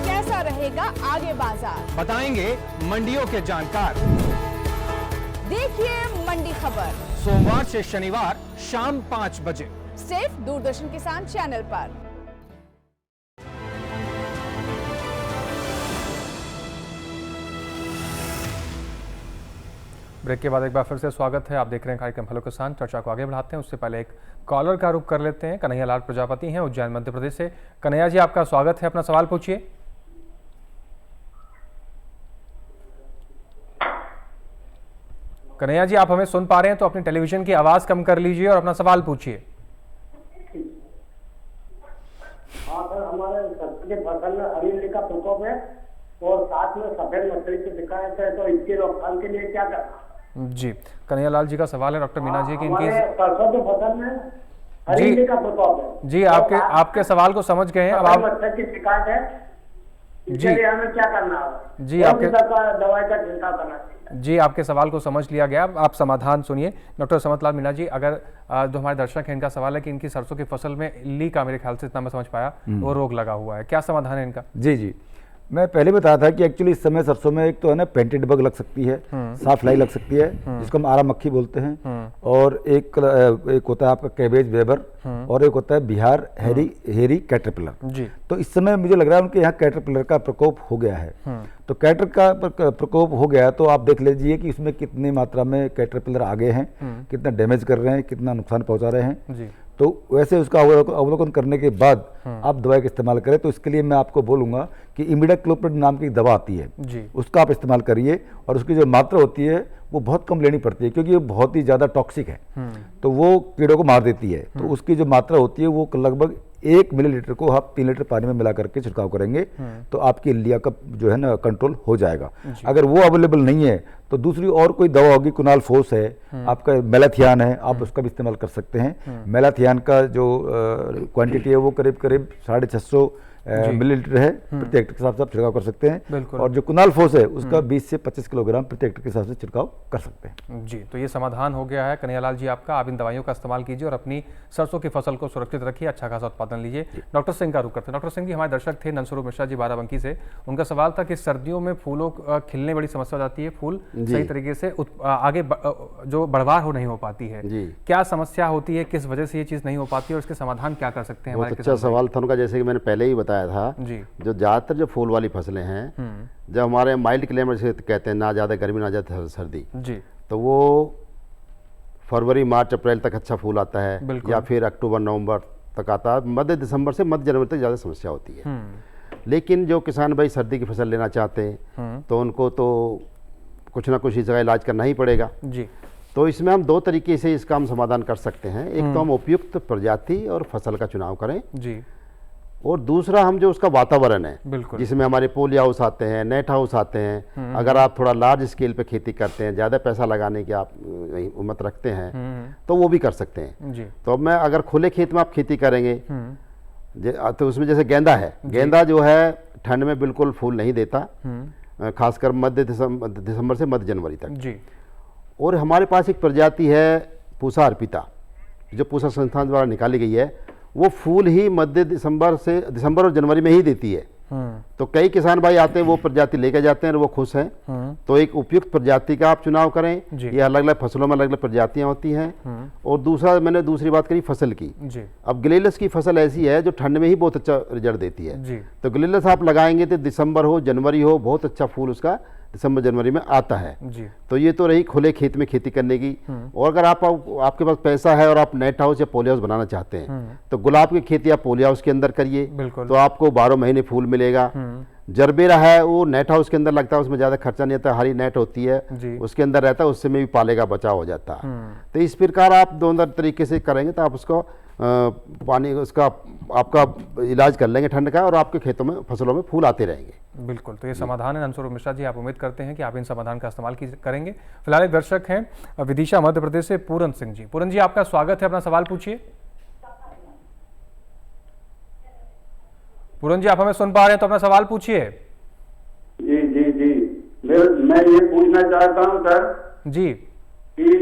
S9: कैसा रहेगा आगे बाजार,
S6: बताएंगे मंडियों के जानकार।
S9: देखिए मंडी खबर
S6: सोमवार से शनिवार शाम 5 बजे
S9: सिर्फ दूरदर्शन किसान चैनल पर।
S2: ब्रेक के बाद एक बार फिर से स्वागत है। आप देख रहे हैं कार्यक्रम हेलो किसान। चर्चा को आगे बढ़ाते हैं, उससे पहले एक कॉलर का रुख कर लेते हैं। कन्हैया लाल प्रजापति हैं उज्जैन मध्य प्रदेश से। कन्हैया जी, आपका स्वागत है, अपना सवाल पूछिए। कन्हैया जी, आप हमें सुन पा रहे हैं तो अपनी टेलीविजन की आवाज कम कर लीजिए और अपना सवाल पूछिए।
S8: हाँ सर, हमारे सब्जी की फसल में हरी का प्रकोप है और साथ में सफेद मछली की शिकायत है, तो इसकी रोकथाम के लिए क्या करना?
S2: जी, कन्हैया लाल जी का सवाल है डॉक्टर मीना जी की। इनकी
S8: सरसों की फसल में हरी का प्रकोप है
S2: जी, आपके सवाल को समझ गए हैं। अब आप
S8: मच्छर की शिकायत है, इसके लिए हमें क्या करना होगा?
S2: जी, आपके
S8: दवाई का छिड़काव करना चाहिए।
S2: जी, आपके सवाल को समझ लिया गया। आप समाधान सुनिए। डॉक्टर समतलाल मीना जी, अगर जो हमारे दर्शक हैं, इनका सवाल है कि इनकी सरसों की फसल में इल्ली का, मेरे ख्याल से इतना मैं समझ पाया, वो रोग लगा हुआ है, क्या समाधान है इनका?
S4: जी जी, मैं पहले बताया था कि एक्चुअली इस समय सरसों में एक तो है ना पेंटेड बग लग सकती है, साफ लाई लग सकती है, जिसको हम आरा मक्खी बोलते हैं, और एक होता है आपका कैबेज वेबर, और एक होता है बिहार हेरी कैटरपिलर।
S2: जी,
S4: तो इस समय मुझे लग रहा है उनके यहाँ कैटरपिलर का प्रकोप हो गया है। तो कैटर का प्रकोप हो गया तो आप देख लीजिए कि इसमें कितनी मात्रा में कैटरपिलर आगे हैं, कितना डैमेज कर रहे हैं, कितना नुकसान पहुंचा रहे हैं।
S2: जी,
S4: तो वैसे उसका अवलोकन करने के बाद आप दवाई का इस्तेमाल करें। तो इसके लिए मैं आपको बोलूँगा कि इमिडाक्लोप्रिड नाम की दवा आती है
S2: जी,
S4: उसका आप इस्तेमाल करिए, और उसकी जो मात्रा होती है वो बहुत कम लेनी पड़ती है, क्योंकि ये बहुत ही ज़्यादा टॉक्सिक है, तो वो कीड़ों को मार देती है। तो उसकी जो मात्रा होती है वो लगभग 1 मिलीलीटर को आप 3 लीटर पानी में मिला करके छिड़काव करेंगे, तो आपकी इल्लिया का जो है ना कंट्रोल हो जाएगा। अगर वो अवेलेबल नहीं है तो दूसरी और कोई दवा होगी, कुनाल फोस है, आपका मेलाथियान है, आप उसका भी इस्तेमाल कर सकते हैं। मेलाथियान का जो क्वांटिटी है वो करीब 650 मिलीलीटर है, प्रति हेक्टेयर के हिसाब से आप छिड़काव कर सकते हैं। और जो कुनाल फोस है उसका 20 से 25 किलोग्राम प्रति हेक्टेयर के हिसाब से छिड़काव कर सकते हैं।
S2: जी, तो ये समाधान हो गया है कन्हैया लाल जी आपका। आप इन दवाइयों का इस्तेमाल कीजिए और अपनी सरसों की फसल को सुरक्षित रखिए, अच्छा खासा उत्पादन लीजिए। डॉक्टर सिंह का रुख करते हैं। डॉक्टर सिंह जी, हमारे दर्शक थे नंदस्वरूप मिश्रा जी बाराबंकी से। उनका सवाल था कि सर्दियों में फूलों खिलने बड़ी समस्या हो जाती है, फूल सही तरीके से आगे जो बढ़वार हो नहीं हो पाती है, क्या समस्या होती है, किस वजह से ये चीज़ नहीं हो पाती है और इसके समाधान क्या कर सकते हैं?
S3: बहुत अच्छा सवाल था उनका। जैसे कि मैंने पहले ही बताया था
S2: जी,
S3: जो ज़्यादातर जो फूल वाली फसलें हैं, जब हमारे माइल्ड क्लाइमेट से कहते हैं, ना ज़्यादा गर्मी ना ज़्यादा सर्दी,
S2: जी,
S3: तो वो फरवरी मार्च अप्रैल तक अच्छा फूल आता है, या फिर अक्टूबर नवंबर तक आता है। मध्य दिसंबर से मध्य जनवरी तक ज़्यादा समस्या होती है। लेकिन जो किसान भाई सर्दी की फसल लेना चाहते हैं तो उनको तो कुछ ना कुछ इसका इलाज करना ही पड़ेगा।
S2: जी,
S3: तो इसमें हम 2 तरीके से इसका हम समाधान कर सकते हैं। एक तो हम उपयुक्त प्रजाति और फसल का चुनाव करें
S2: जी,
S3: और दूसरा हम जो उसका वातावरण है,
S2: बिल्कुल,
S3: जिसमें हमारे पोली हाउस आते हैं, नेट हाउस आते हैं। अगर आप थोड़ा लार्ज स्केल पे खेती करते हैं, ज़्यादा पैसा लगाने की आप हिम्मत रखते हैं, तो वो भी कर सकते हैं।
S2: जी,
S3: तो अब मैं अगर खुले खेत में आप खेती करेंगे तो उसमें जैसे गेंदा है, गेंदा जो है ठंड में बिल्कुल फूल नहीं देता, खासकर मध्य दिसंबर से मध्य जनवरी तक।
S2: जी,
S3: और हमारे पास एक प्रजाति है पूसा अर्पिता, जो पूसा संस्थान द्वारा निकाली गई है, वो फूल ही मध्य दिसंबर और जनवरी में ही देती है। तो कई किसान भाई आते हैं, वो प्रजाति लेकर जाते हैं और वो खुश हैं। तो एक उपयुक्त प्रजाति का आप चुनाव करें। ये अलग अलग फसलों में अलग अलग प्रजातियां होती हैं। और दूसरा, मैंने दूसरी बात करी फसल की। अब ग्लेलस की फसल ऐसी है जो ठंड में ही बहुत अच्छा रिजल्ट देती है। तो ग्लेलस आप लगाएंगे तो दिसंबर हो जनवरी हो, बहुत अच्छा फूल उसका दिसंबर जनवरी में आता है। तो ये तो रही खुले खेत में खेती करने की। और अगर आपके पास पैसा है और आप नेट हाउस या पोली हाउस बनाना चाहते हैं, तो गुलाब की खेती आप पोली हाउस के अंदर करिए, तो आपको 12 महीने फूल मिलेगा। जरबेरा है वो नेट हाउस के अंदर लगता है, उसमें ज़्यादा खर्चा नहीं आता, हरी नेट होती है, उसके अंदर रहता है, उससे में भी पाले का बचाव हो जाता है। तो इस प्रकार आप दोनों तरीके से करेंगे तो आप उसको पानी उसका आपका इलाज कर लेंगे ठंड का, और आपके खेतों में फसलों में फूल आते रहेंगे।
S2: बिल्कुल, तो ये समाधान है नंदस्वरूप मिश्रा जी। आप उम्मीद करते हैं कि आप इन समाधान का इस्तेमाल करेंगे। फिलहाल एक दर्शक हैं विदिशा मध्य प्रदेश से, पूरन सिंह जी। पूरन जी, आपका स्वागत है, अपना सवाल पूछिए। पूरन जी, आप हमें सुन पा रहे हैं तो अपना सवाल पूछिए।
S10: जी जी जी, मैं ये पूछना चाहता हूँ सर
S2: जी
S10: कि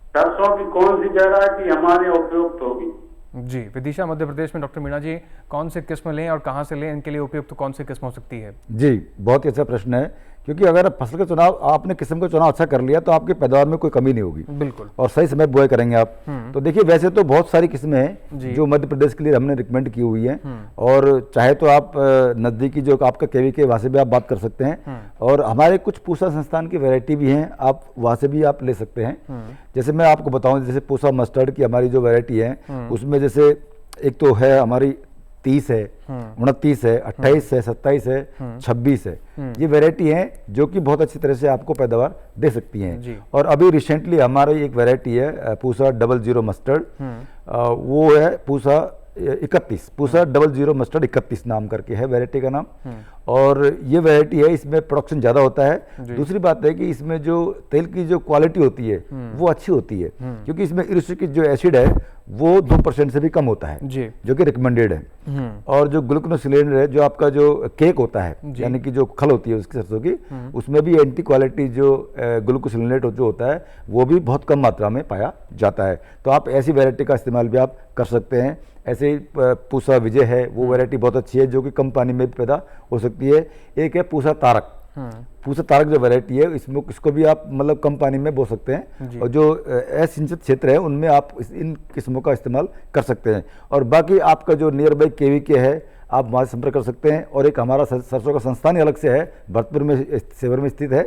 S10: सरसों की कौन सी वैरायटी हमारे उपयुक्त होगी?
S2: जी, विदिशा मध्य प्रदेश में डॉक्टर मीणा जी, कौन सी किस्म लें और कहाँ से लें, इनके लिए उपयुक्त कौन सी किस्म हो सकती है?
S4: जी, बहुत ही अच्छा प्रश्न है क्योंकि अगर फसल का चुनाव, आपने किस्म का चुनाव अच्छा कर लिया तो आपकी पैदावार में कोई कमी नहीं होगी
S2: बिल्कुल,
S4: और सही समय बुआई करेंगे आप। तो देखिए वैसे तो बहुत सारी किस्में हैं जो मध्य प्रदेश के लिए हमने रिकमेंड की हुई हैं, और चाहे तो आप नज़दीकी जो आपका केवीके वहाँ से भी आप बात कर सकते हैं, और हमारे कुछ पूसा संस्थान की वैरायटी भी हैं, आप वहाँ से भी आप ले सकते हैं। जैसे मैं आपको बताऊँ, जैसे पूसा मस्टर्ड की हमारी जो वैरायटी है उसमें जैसे एक तो है हमारी 30 है, 29 है, 28 है, 27 है, 26 है। ये वैरायटी हैं जो कि बहुत अच्छी तरह से आपको पैदावार दे सकती हैं। और अभी रिसेंटली हमारी एक वैरायटी है पूसा 00 मस्टर्ड, वो है पूसा 31, पूसा 00 मस्टर्ड 31 नाम करके है वैरायटी का नाम। और ये वैरायटी है, इसमें प्रोडक्शन ज़्यादा होता है। दूसरी बात है कि इसमें जो तेल की जो क्वालिटी होती है वो अच्छी होती है, क्योंकि इसमें इरिसिक जो एसिड है वो 2% से भी कम होता है जो कि रिकमेंडेड है। और जो ग्लूकोनोसिलेट है, जो आपका जो केक होता है यानी कि जो खल होती है उसकी सरसों की, उसमें भी एंटी क्वालिटी जो ग्लूकोसिलेट जो होता है वो भी बहुत कम मात्रा में पाया जाता है। तो आप ऐसी वैरायटी का इस्तेमाल भी आप कर सकते हैं। ऐसे ही पूसा विजय है, वो वैरायटी बहुत अच्छी है जो कि कम पानी में भी पैदा हो सकती है। एक है पूसा तारक, पूसा तारक जो वैरायटी है इसमें, इसको भी आप मतलब कम पानी में बो सकते हैं, और जो असिंचित क्षेत्र है उनमें आप इन किस्मों का इस्तेमाल कर सकते हैं। और बाकी आपका जो नियर बाई केवीके है आप वहाँ से संपर्क कर सकते हैं। और एक हमारा सरसों का संस्थान ही अलग से है, भरतपुर में, सेवर में स्थित है,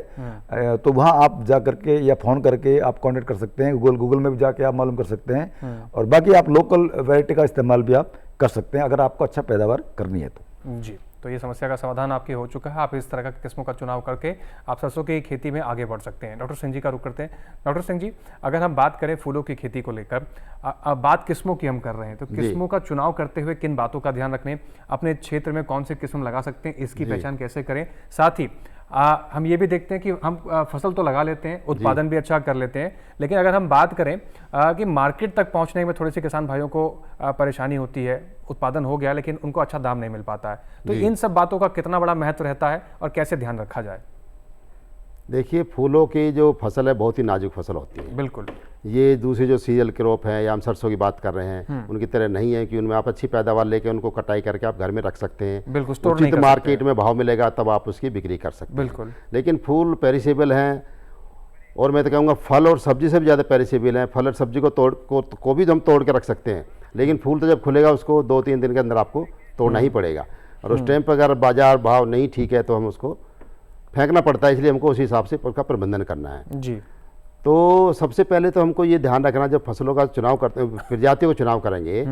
S4: तो वहाँ आप जा करके या फ़ोन करके आप कांटेक्ट कर सकते हैं। गूगल में भी जाके आप मालूम कर सकते हैं। और बाकी आप लोकल वैरायटी का इस्तेमाल भी आप कर सकते हैं अगर आपको अच्छा पैदावार करनी है तो।
S2: जी, तो ये समस्या का समाधान आपकी हो चुका है। आप इस तरह का किस्मों का चुनाव करके आप सरसों की खेती में आगे बढ़ सकते हैं। डॉक्टर सिंह जी का रुख करते हैं। डॉक्टर सिंह जी, अगर हम बात करें फूलों की खेती को लेकर, अब बात किस्मों की हम कर रहे हैं, तो किस्मों का चुनाव करते हुए किन बातों का ध्यान रखने, अपने क्षेत्र में कौन से किस्म लगा सकते हैं, इसकी पहचान कैसे करें। साथ ही हम ये भी देखते हैं कि हम फसल तो लगा लेते हैं, उत्पादन भी अच्छा कर लेते हैं, लेकिन अगर हम बात करें कि मार्केट तक पहुंचने में थोड़ी सी किसान भाइयों को परेशानी होती है, उत्पादन हो गया लेकिन उनको अच्छा दाम नहीं मिल पाता है, तो इन सब बातों का कितना बड़ा महत्व रहता है और कैसे ध्यान रखा जाए।
S3: देखिए, फूलों की जो फसल है बहुत ही नाजुक फसल होती है।
S2: बिल्कुल,
S3: ये दूसरी जो सीरियल क्रॉप है या हम सरसों की बात कर रहे हैं उनकी तरह नहीं है कि उनमें आप अच्छी पैदावार लेके उनको कटाई करके आप घर में रख सकते हैं।
S2: बिल्कुल, स्टोर
S3: उचित मार्केट में भाव मिलेगा तब आप उसकी बिक्री कर सकते हैं।
S2: बिल्कुल,
S3: लेकिन फूल पेरिसेबल हैं, और मैं तो कहूँगा फल और सब्जी से भी ज़्यादा पेरिसेबल हैं। फल और सब्जी को भी हम तोड़ के रख सकते हैं, लेकिन फूल तो जब खुलेगा उसको 2-3 दिन के अंदर आपको तोड़ना ही पड़ेगा। और उस टाइम पर अगर बाजार भाव नहीं ठीक है तो हम उसको फेंकना पड़ता है, इसलिए हमको उस हिसाब से उसका प्रबंधन करना है।
S2: जी,
S3: तो सबसे पहले तो हमको ये ध्यान रखना, जब फसलों का चुनाव करते हैं, प्रजातियों का चुनाव करेंगे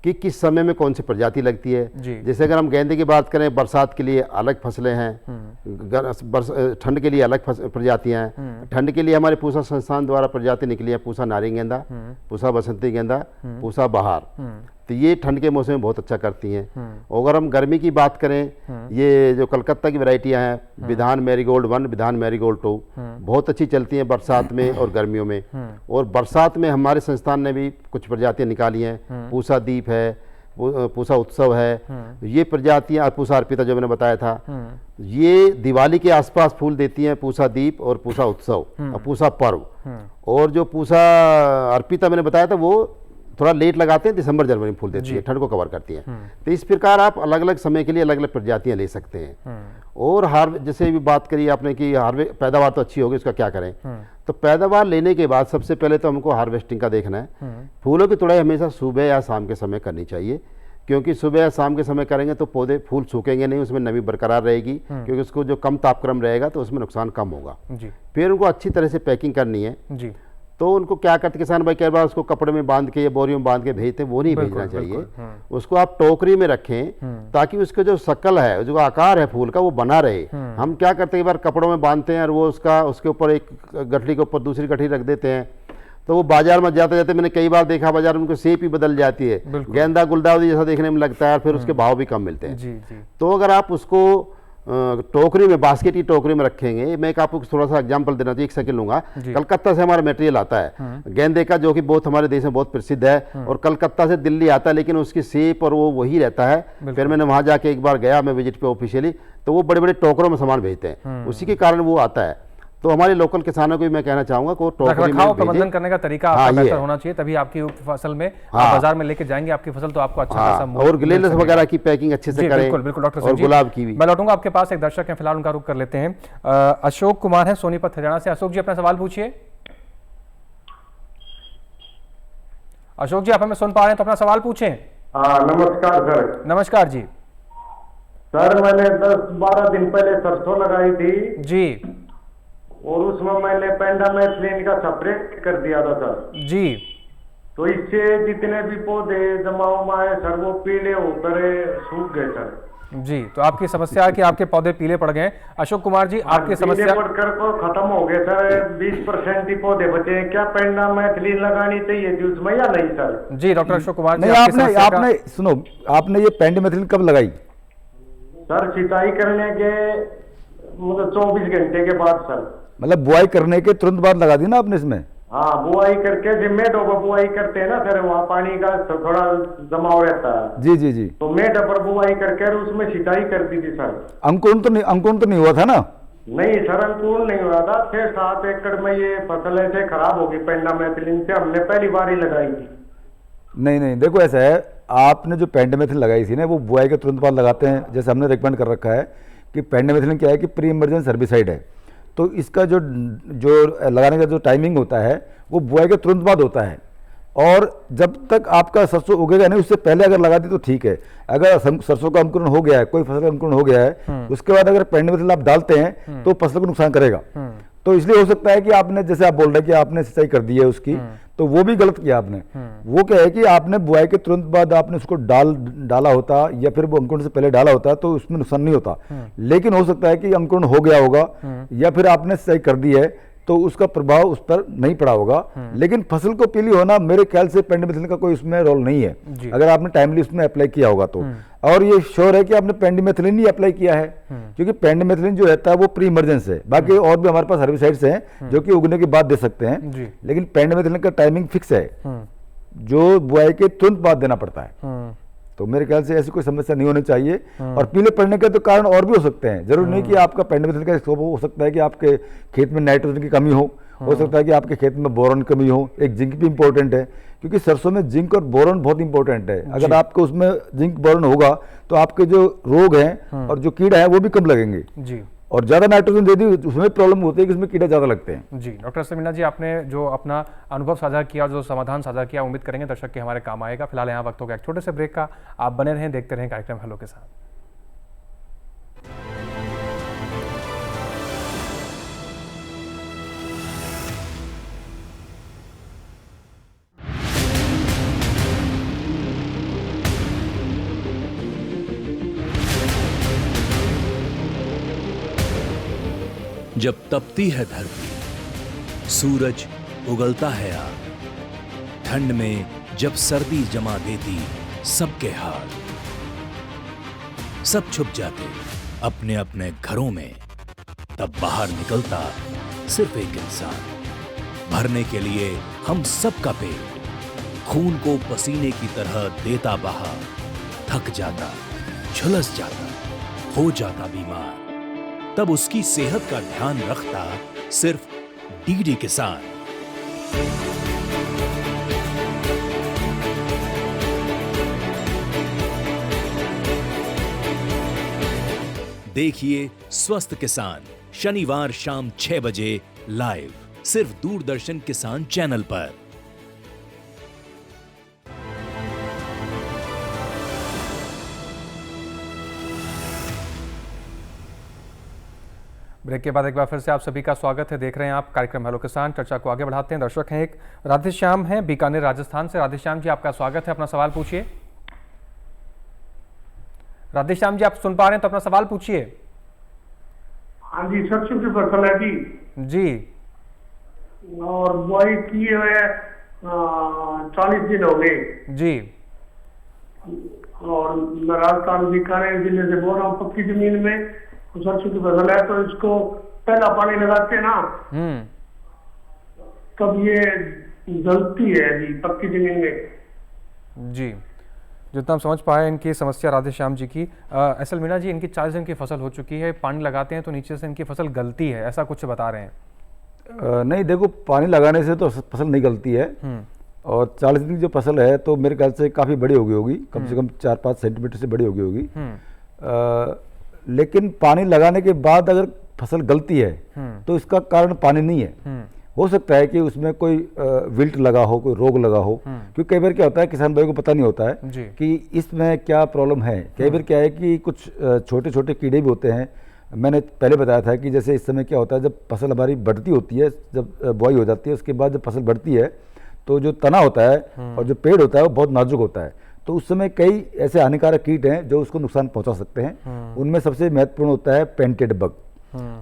S3: कि किस समय में कौन सी प्रजाति लगती है। जैसे अगर हम गेंदे की बात करें, बरसात के लिए अलग फसलें हैं, ठंड के लिए अलग प्रजातियां हैं। ठंड के लिए हमारे पूसा संस्थान द्वारा प्रजाति निकली है, पूसा नारी गेंदा, पूसा बसंती गेंदा, पूसा बहार। तो ये ठंड के मौसम में बहुत अच्छा करती हैं। अगर हम गर्मी की बात करें, ये जो कलकत्ता की वैरायटियां हैं, विधान मैरीगोल्ड 1, विधान मैरीगोल्ड 2 बहुत अच्छी चलती हैं बरसात में और गर्मियों में। और बरसात में हमारे संस्थान ने भी कुछ प्रजातियां निकाली हैं, पूसा दीप है, पूसा उत्सव है। ये प्रजातियां, पूसा अर्पिता जो मैंने बताया था, ये दिवाली के आसपास फूल देती हैं, पूसा दीप और पूसा उत्सव और पूसा पर्व। और जो पूसा अर्पिता मैंने बताया था वो थोड़ा लेट लगाते हैं, दिसंबर जनवरी में फूल देती है, ठंड को कवर करती है। तो इस प्रकार आप अलग अलग समय के लिए अलग अलग प्रजातियां ले सकते हैं। और जैसे भी बात करी आपने कि पैदावार तो अच्छी होगी, उसका क्या करें। तो पैदावार लेने के बाद सबसे पहले तो हमको हार्वेस्टिंग का देखना है। फूलों की तुड़ाई हमेशा सुबह या शाम के समय करनी चाहिए, क्योंकि सुबह या शाम के समय करेंगे तो पौधे फूल सूखेंगे नहीं, उसमें नमी बरकरार रहेगी, क्योंकि उसको जो कम तापक्रम रहेगा तो उसमें नुकसान कम होगा। फिर उनको अच्छी तरह से पैकिंग करनी है। तो उनको क्या करते किसान भाई, कई बार उसको कपड़े में बांध के या बोरियों में बांध के भेजते हैं, वो नहीं भेजना चाहिए। उसको आप टोकरी में रखें ताकि उसका जो शक्ल है, जो आकार है फूल का, वो बना रहे। हम क्या करते हैं, कई बार कपड़ों में बांधते हैं और वो उसके ऊपर एक गठरी के ऊपर दूसरी गठरी रख देते हैं, तो वो बाजार में जाते जाते मैंने कई बार देखा बाजार में उनको शेप ही बदल जाती है, गेंदा गुलदावरी जैसा देखने में लगता है, फिर उसके भाव भी कम मिलते हैं। तो अगर आप उसको टोकरी में, बास्केट की टोकरी में रखेंगे, मैं आपको थोड़ा सा एग्जांपल देना चाहिए, एक सेकंड लूंगा। कलकत्ता से हमारा मटेरियल आता है गेंदे का, जो कि बहुत हमारे देश में बहुत प्रसिद्ध है, और कलकत्ता से दिल्ली आता है, लेकिन उसकी शेप और वो वही रहता है। फिर मैंने वहां जाके एक बार गया मैं विजिट पे ऑफिशियली, तो वो बड़े बड़े टोकरों में सामान भेजते हैं, उसी के कारण वो आता है। तो हमारे लोकल किसानों को भी मैं कहना चाहूंगा को टोकरी में
S2: प्रबंधन करने का तरीका आपका बेहतर होना चाहिए, तभी आपकी फसल में आप बाजार में लेके जाएंगे आपकी फसल, तो आपको अच्छा खासा
S3: और ग्लेनस वगैरह की पैकिंग अच्छे से करें।
S2: बिल्कुल बिल्कुल डॉक्टर
S3: और गुलाब की भी।
S2: मैं लौटूंगा आपके पास, एक दर्शक है फिलहाल, उनका रुख कर लेते हैं। अशोक कुमार है सोनीपत हरियाणा से। अशोक जी अपना सवाल पूछिए। अशोक जी आप हमें सुन पा रहे हैं तो अपना सवाल पूछें।
S10: नमस्कार सर।
S2: नमस्कार जी।
S10: सर मैंने 10-12 दिन पहले सरसों लगाई थी
S2: जी,
S10: और उसमें मैंने पेंडामेथलिन का स्प्रे कर दिया था सर
S2: जी।
S10: तो इससे जितने भी पौधे जमाव आए सर वो पीले होकर सूख गए सर
S2: जी। तो आपकी समस्या है कि आपके पौधे पीले पड़ गए। अशोक कुमार जी आपकी समस्या
S10: पड़कर को खत्म हो गए सर, 20% ही पौधे बचे हैं। क्या पेंडामेथलिन लगानी चाहिए थी उसमें या नहीं सर?
S2: जी डॉक्टर अशोक कुमार जी,
S4: आपने सुनो, आपने ये पेंडामेथलिन कब लगाई?
S10: सर सिंचाई करने के मतलब 24 घंटे के बाद सर।
S4: मतलब बुआई करने के तुरंत बाद लगा दी ना आपने इसमें?
S10: हाँ, बुआई करके मेढों पर बुआई करते हैं ना सर, वहाँ पानी का थोड़ा जमाव रहता है।
S4: जी जी जी।
S10: तो मेढ पर बुआई करके उसमें सिंचाई कर दी थी सर।
S4: अंकुरण तो नहीं हुआ था ना?
S10: नहीं सर, अंकुरण नहीं हुआ था। 6-7 एकड़ में ये फसल ऐसे खराब होगी पेंडामेथलिन से, हमने पहली बार ही लगाई थी।
S4: नहीं, देखो ऐसा है, आपने जो पेंडामेथलिन लगाई थी ना वो बुआई के तुरंत बाद लगाते हैं। जैसे हमने रिकमेंड कर रखा है कि पेंडामेथलिन क्या है कि प्री इमरजेंस हर्बिसाइड है, तो इसका जो लगाने का जो टाइमिंग होता है वो बुआई के तुरंत बाद होता है। और जब तक आपका सरसों उगेगा नहीं उससे पहले अगर लगा दी तो ठीक है। अगर सरसों का अंकुरण हो गया है, कोई फसल का अंकुरण हो गया है, उसके बाद अगर पेंडामेथलिन आप डालते हैं तो फसल को नुकसान करेगा। तो इसलिए हो सकता है कि आपने, जैसे आप बोल रहे हैं कि आपने सिंचाई कर दी है उसकी, तो वो भी गलत किया आपने। वो क्या है कि आपने बुआई के तुरंत बाद आपने उसको डाला होता या फिर वो अंकुरण से पहले डाला होता तो उसमें नुकसान नहीं होता। लेकिन हो सकता है कि अंकुरण हो गया होगा या फिर आपने सिंचाई कर दी है तो उसका प्रभाव उस पर नहीं पड़ा होगा। लेकिन फसल को पीली होना मेरे ख्याल से पेंडामेथलिन का कोई उसमें रोल नहीं है, अगर आपने टाइमली उसमें अप्लाई किया होगा तो। और ये श्योर है कि आपने पेंडामेथलिन ही अप्लाई किया है, क्योंकि पेंडामेथलिन जो रहता है वो प्री इमरजेंस है। बाकी और भी हमारे पास हर्बिसाइड्स हैं जो कि उगने के बाद दे सकते हैं, लेकिन पेंडामेथलिन का टाइमिंग फिक्स है जो बुआई के तुरंत बाद देना पड़ता है। तो मेरे ख्याल से ऐसी कोई समस्या नहीं होनी चाहिए। और पीले पड़ने के तो कारण और भी हो सकते हैं, जरूर नहीं कि आपका पेंडामेथलिन का स्कोप हो सकता है कि आपके खेत में नाइट्रोजन की कमी हो सकता है कि आपके खेत में बोरॉन की कमी हो। एक जिंक भी इंपॉर्टेंट है, क्योंकि सरसों में जिंक और बोरॉन बहुत इंपॉर्टेंट है। अगर आपको उसमें जिंक बोरॉन होगा तो आपके जो रोग हैं और जो कीड़ा है वो भी कम लगेंगे जी। और ज्यादा नाइट्रोजन दे दी उसमें प्रॉब्लम होती है कि उसमें कीड़े ज्यादा लगते हैं
S2: जी। डॉक्टर समीना जी आपने जो अपना अनुभव साझा किया, जो समाधान साझा किया, उम्मीद करेंगे दर्शक के हमारे काम आएगा। फिलहाल यहाँ वक्त होगा एक छोटे से ब्रेक का, आप बने रहें, देखते रहें कार्यक्रम हेलो के साथ।
S1: जब तपती है धरती, सूरज उगलता है आग, ठंड में जब सर्दी जमा देती सबके हाल, सब छुप जाते अपने अपने घरों में, तब बाहर निकलता सिर्फ एक इंसान, भरने के लिए हम सबका पेट, खून को पसीने की तरह देता बहा, थक जाता, झुलस जाता, हो जाता बीमार, तब उसकी सेहत का ध्यान रखता सिर्फ डीडी किसान। देखिए स्वस्थ किसान शनिवार शाम 6 बजे लाइव, सिर्फ दूरदर्शन किसान चैनल पर।
S2: ब्रेक के बाद एक बार फिर से आप सभी का स्वागत है। देख रहे हैं आप कार्यक्रम हेलो किसान। चर्चा को आगे बढ़ाते हैं। दर्शक हैं एक राधेश्याम हैं बीकानेर राजस्थान से। राधेश्याम जी आपका स्वागत है, अपना सवाल पूछिए। राधेश्याम जी आप सुन पा रहे हैं तो अपना सवाल पूछिए।
S10: हाँ जी, सरसों की फसल है जी।
S2: जी।
S10: और बुआई की है 40 दिन हो गए
S2: जी।
S10: और मैं राजस्थान बीकानेर जिले से बोल रहा हूँ। पक्की जमीन में सरसों की फसल है, तो इसको पहला पानी लगाते ना तब ये जलती है जी पक्की जमीन में
S2: जी। जितना हम समझ पाए इनकी समस्या राधेश्याम जी की। असल मीना जी इनकी 40 दिन की फसल हो चुकी है, पानी लगाते हैं तो नीचे से इनकी फसल गलती है, ऐसा कुछ बता रहे हैं।
S4: नहीं, देखो पानी लगाने से तो फसल नहीं गलती है, और 40 दिन की जो फसल है तो मेरे ख्याल से काफ़ी बड़ी हो गई होगी, कम से कम 4-5 सेंटीमीटर से बड़ी हो गई होगी। लेकिन पानी लगाने के बाद अगर फसल गलती है तो इसका कारण पानी नहीं है। हो सकता है कि उसमें कोई विल्ट लगा हो, कोई रोग लगा हो, क्योंकि कई बार क्या होता है किसान भाई को पता नहीं होता है कि इसमें क्या प्रॉब्लम है। कई बार क्या है कि कुछ छोटे छोटे कीड़े भी होते हैं। मैंने पहले बताया था कि जैसे इस समय क्या होता है, जब फसल हमारी बढ़ती होती है, जब बुआई हो जाती है, उसके बाद जब फसल बढ़ती है तो जो तना होता है और जो पेड़ होता है वो बहुत नाजुक होता है। तो उस समय कई ऐसे हानिकारक कीट हैं जो उसको नुकसान पहुंचा सकते हैं। उनमें सबसे महत्वपूर्ण होता है पेंटेड बग,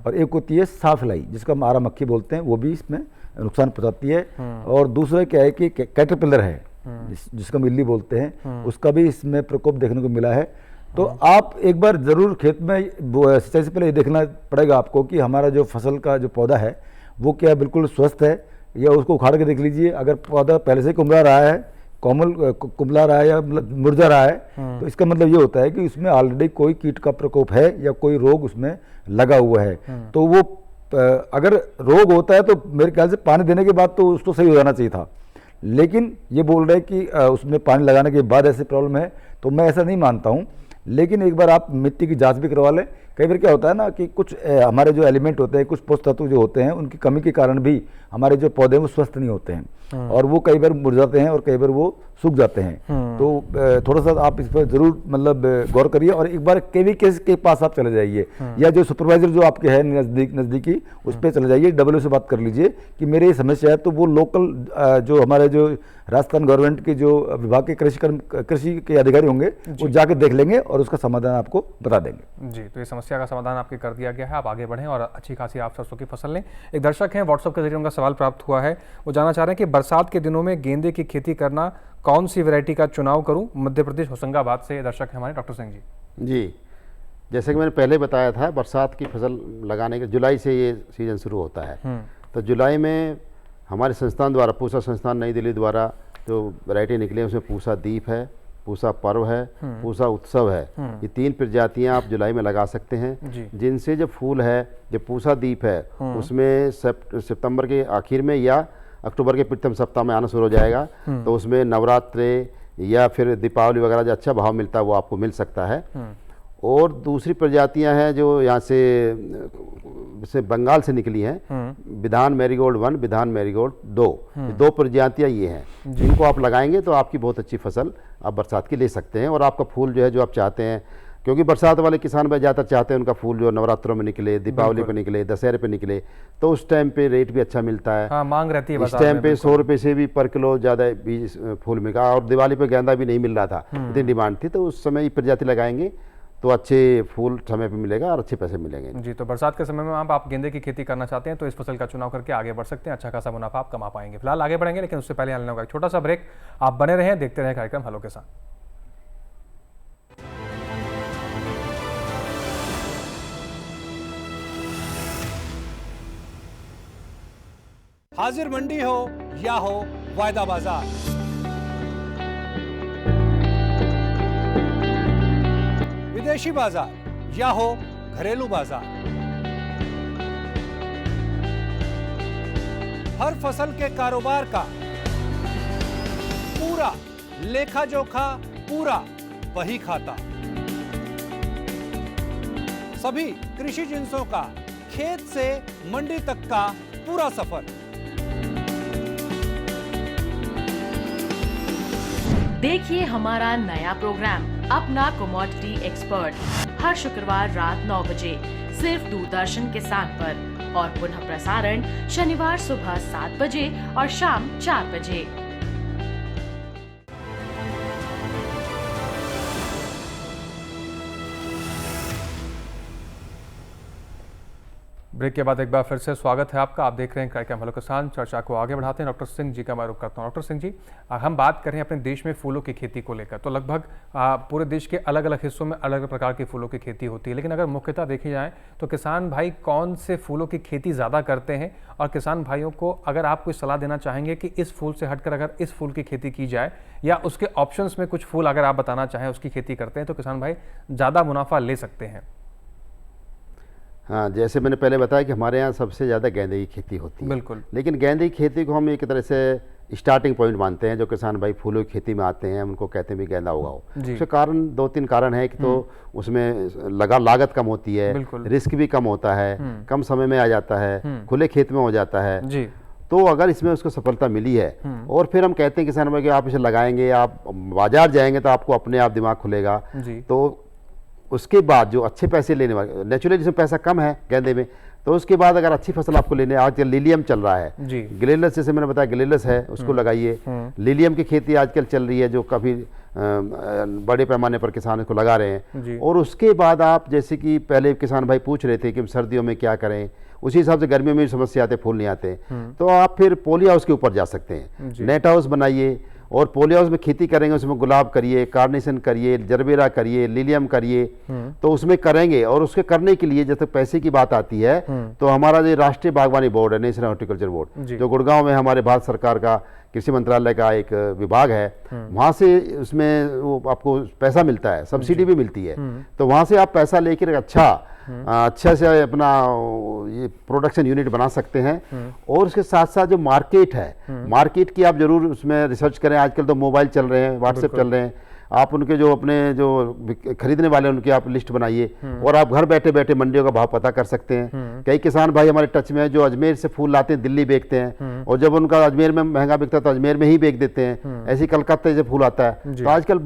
S4: और एक होती है साफलाई जिसको हम आरा मक्खी बोलते हैं, वो भी इसमें नुकसान पहुंचाती है। और दूसरा क्या है कि कैटरपिलर है जिसको हम इल्ली बोलते हैं, उसका भी इसमें प्रकोप देखने को मिला है। तो आप एक बार जरूर खेत में सिंचाई से पहले ये देखना पड़ेगा आपको कि हमारा जो फसल का जो पौधा है वो क्या बिल्कुल स्वस्थ है, या उसको उखाड़ के देख लीजिए। अगर पौधा पहले से कुमला रहा है, कुमला रहा है या मुरझा रहा है, तो इसका मतलब ये होता है कि उसमें ऑलरेडी कोई कीट का प्रकोप है या कोई रोग उसमें लगा हुआ है। तो वो अगर रोग होता है तो मेरे ख्याल से पानी देने के बाद तो उसको सही हो जाना चाहिए था। लेकिन ये बोल रहे हैं कि उसमें पानी लगाने के बाद ऐसी प्रॉब्लम है, तो मैं ऐसा नहीं मानता हूँ। लेकिन एक बार आप मिट्टी की जांच भी करवा लें। कई बार क्या होता है ना कि कुछ हमारे जो एलिमेंट होते हैं, कुछ पोषक तत्व जो होते हैं, उनकी कमी के कारण भी हमारे जो पौधे हैं वो स्वस्थ नहीं होते हैं, और वो कई बार मुरझाते हैं और कई बार वो सूख जाते हैं। तो थोड़ा सा आप इस पर जरूर मतलब गौर करिए, और एक बार केवीके के पास आप चले जाइए, या जो सुपरवाइजर जो आपके है नज़दीकी उस पर चले जाइए, डब्ल्यू से बात कर लीजिए कि मेरी ये समस्या है। तो वो लोकल जो हमारे जो राजस्थान गवर्नमेंट के जो विभाग के कृषि के अधिकारी होंगे वो जाके देख लेंगे और उसका समाधान आपको बता देंगे।
S2: जी, तो ये समस्या का समाधान आपके कर दिया गया है। आप आगे बढ़ें और अच्छी खासी आप सरसों की फसल लें। एक दर्शक हैं, व्हाट्सएप के जरिए उनका सवाल प्राप्त हुआ है। वो जानना चाह रहे हैं कि बरसात के दिनों में गेंदे की खेती करना, कौन सी वैरायटी का चुनाव करूं? मध्य प्रदेश होशंगाबाद से दर्शक है हमारे डॉक्टर सिंह जी।
S3: जी, जैसे कि मैंने पहले बताया था, बरसात की फसल लगाने के जुलाई से ये सीज़न शुरू होता है। तो जुलाई में हमारे संस्थान द्वारा, पूसा संस्थान नई दिल्ली द्वारा जो वैरायटी निकली है उसमें पूसा दीप है, पूसा पर्व है, पूसा उत्सव है। ये 3 प्रजातियां आप जुलाई में लगा सकते हैं, जिनसे जो फूल है, जो पूसा दीप है उसमें सितंबर के आखिर में या अक्टूबर के प्रथम सप्ताह में आना शुरू हो जाएगा। तो उसमें नवरात्रे या फिर दीपावली वगैरह जो अच्छा भाव मिलता है वो आपको मिल सकता है। और दूसरी प्रजातियां हैं जो यहाँ से बंगाल से निकली हैं, विधान मैरीगोल्ड 1, विधान मैरीगोल्ड 2, ये 2 प्रजातियां ये हैं, जिनको आप लगाएंगे तो आपकी बहुत अच्छी फसल आप बरसात की ले सकते हैं। और आपका फूल जो है जो आप चाहते हैं, क्योंकि बरसात वाले किसान भाई ज़्यादातर चाहते हैं उनका फूल जो नवरात्रों में निकले, दीपावली पे निकले, दशहरे पे निकले, तो उस टाइम पे रेट भी अच्छा मिलता है।
S2: हाँ, मांग रहती है।
S3: इस टाइम पे 100 रुपये से भी पर किलो ज़्यादा बीज फूल मिला, और दिवाली पे गेंदा भी नहीं मिल रहा था, इतनी डिमांड थी। तो उस समय ये प्रजाति लगाएंगे तो अच्छे फूल समय पे मिलेगा और अच्छे पैसे मिलेंगे।
S2: जी, तो बरसात के समय में आप गेंदे की खेती करना चाहते हैं तो इस फसल का चुनाव करके आगे बढ़ सकते हैं, अच्छा खासा मुनाफा आप कमा पाएंगे। फिलहाल आगे बढ़ेंगे, लेकिन उससे पहले लेना होगा एक छोटा सा ब्रेक। आप बने रहें, देखते रहें कार्यक्रम हेलो किसान।
S6: हाजिर मंडी हो या हो वायदा बाजार, विदेशी बाजार या हो घरेलू बाजार, हर फसल के कारोबार का पूरा लेखा जोखा, पूरा वही खाता। सभी कृषि जिंसों का खेत से मंडी तक का पूरा सफर।
S11: देखिए हमारा नया प्रोग्राम अपना कमोडिटी एक्सपर्ट हर शुक्रवार रात 9 बजे सिर्फ दूरदर्शन किसान पर, और पुनः प्रसारण शनिवार सुबह 7 बजे और शाम 4 बजे।
S2: ब्रेक के बाद एक बार फिर से स्वागत है आपका। आप देख रहे हैं कार्यक्रम हेलो किसान। चर्चा को आगे बढ़ाते हैं, डॉक्टर सिंह जी का मैं रुख करता हूं। डॉक्टर सिंह जी, हम बात करें अपने देश में फूलों की खेती को लेकर, तो लगभग पूरे देश के अलग अलग हिस्सों में अलग अलग प्रकार की फूलों की खेती होती है। लेकिन अगर मुख्यतः देखी जाए तो किसान भाई कौन से फूलों की खेती ज़्यादा करते हैं, और किसान भाइयों को अगर आप कोई सलाह देना चाहेंगे कि इस फूल से हटकर अगर इस फूल की खेती की जाए, या उसके ऑप्शंस में कुछ फूल अगर आप बताना चाहें उसकी खेती करते हैं, तो किसान भाई ज़्यादा मुनाफा ले सकते हैं?
S3: हाँ, जैसे मैंने पहले बताया कि हमारे यहाँ सबसे ज़्यादा गेंदे की खेती होती है।
S2: बिल्कुल।
S3: लेकिन गेंदे की खेती को हम एक तरह से स्टार्टिंग पॉइंट मानते हैं। जो किसान भाई फूलों की खेती में आते हैं उनको कहते हैं भी गेंदा उगाओ। उसके कारण 2-3 कारण है कि तो उसमें लागत कम होती है, रिस्क भी कम होता है, कम समय में आ जाता है, खुले खेत में हो जाता है
S2: जी।
S3: तो अगर इसमें उसको सफलता मिली है और फिर हम कहते हैं किसान भाई कि आप इसे लगाएंगे, आप बाजार जाएंगे तो आपको अपने आप दिमाग खुलेगा। तो उसके बाद जो अच्छे पैसे लेने वाले, नेचुरली इसमें पैसा कम है गेंदे में, तो उसके बाद अगर अच्छी फसल आपको लेने, आजकल लिलियम चल रहा है, ग्लेलस जैसे मैंने बताया ग्लेलस है, उसको लगाइए। लिलियम की खेती आजकल चल रही है जो काफ़ी बड़े पैमाने पर किसान इसको लगा रहे हैं। और उसके बाद आप जैसे कि पहले किसान भाई पूछ रहे थे कि हम सर्दियों में क्या करें, उसी हिसाब से गर्मियों में भी समस्या आते, फूल नहीं आते, तो आप फिर पॉली हाउस के ऊपर जा सकते हैं। नेट हाउस बनाइए और पॉली हाउस में खेती करेंगे, उसमें गुलाब करिए, कार्नेशन करिए, जरबेरा करिए, लिलियम करिए, तो उसमें करेंगे। और उसके करने के लिए जब तक पैसे की बात आती है तो हमारा जो राष्ट्रीय बागवानी बोर्ड है, नेशनल हॉर्टिकल्चर बोर्ड, जो गुड़गांव में हमारे भारत सरकार का कृषि मंत्रालय का एक विभाग है, वहाँ से उसमें वो आपको पैसा मिलता है, सब्सिडी भी मिलती है। तो वहाँ से आप पैसा लेकर अच्छा से अपना ये प्रोडक्शन यूनिट बना सकते हैं। और उसके साथ साथ जो मार्केट है, मार्केट की आप जरूर उसमें रिसर्च करें। आजकल तो मोबाइल चल रहे हैं, व्हाट्सएप चल रहे हैं, आप उनके जो अपने जो खरीदने वाले उनकी आप लिस्ट बनाइए और आप घर बैठे बैठे मंडियों का भाव पता कर सकते हैं। कई किसान भाई हमारे टच में है जो अजमेर से फूल लाते हैं, दिल्ली बेचते हैं, और जब उनका अजमेर में महंगा बिकता है तो अजमेर में ही बेच देते हैं। ऐसे कलकत्ते से फूल आता है। तो आजकल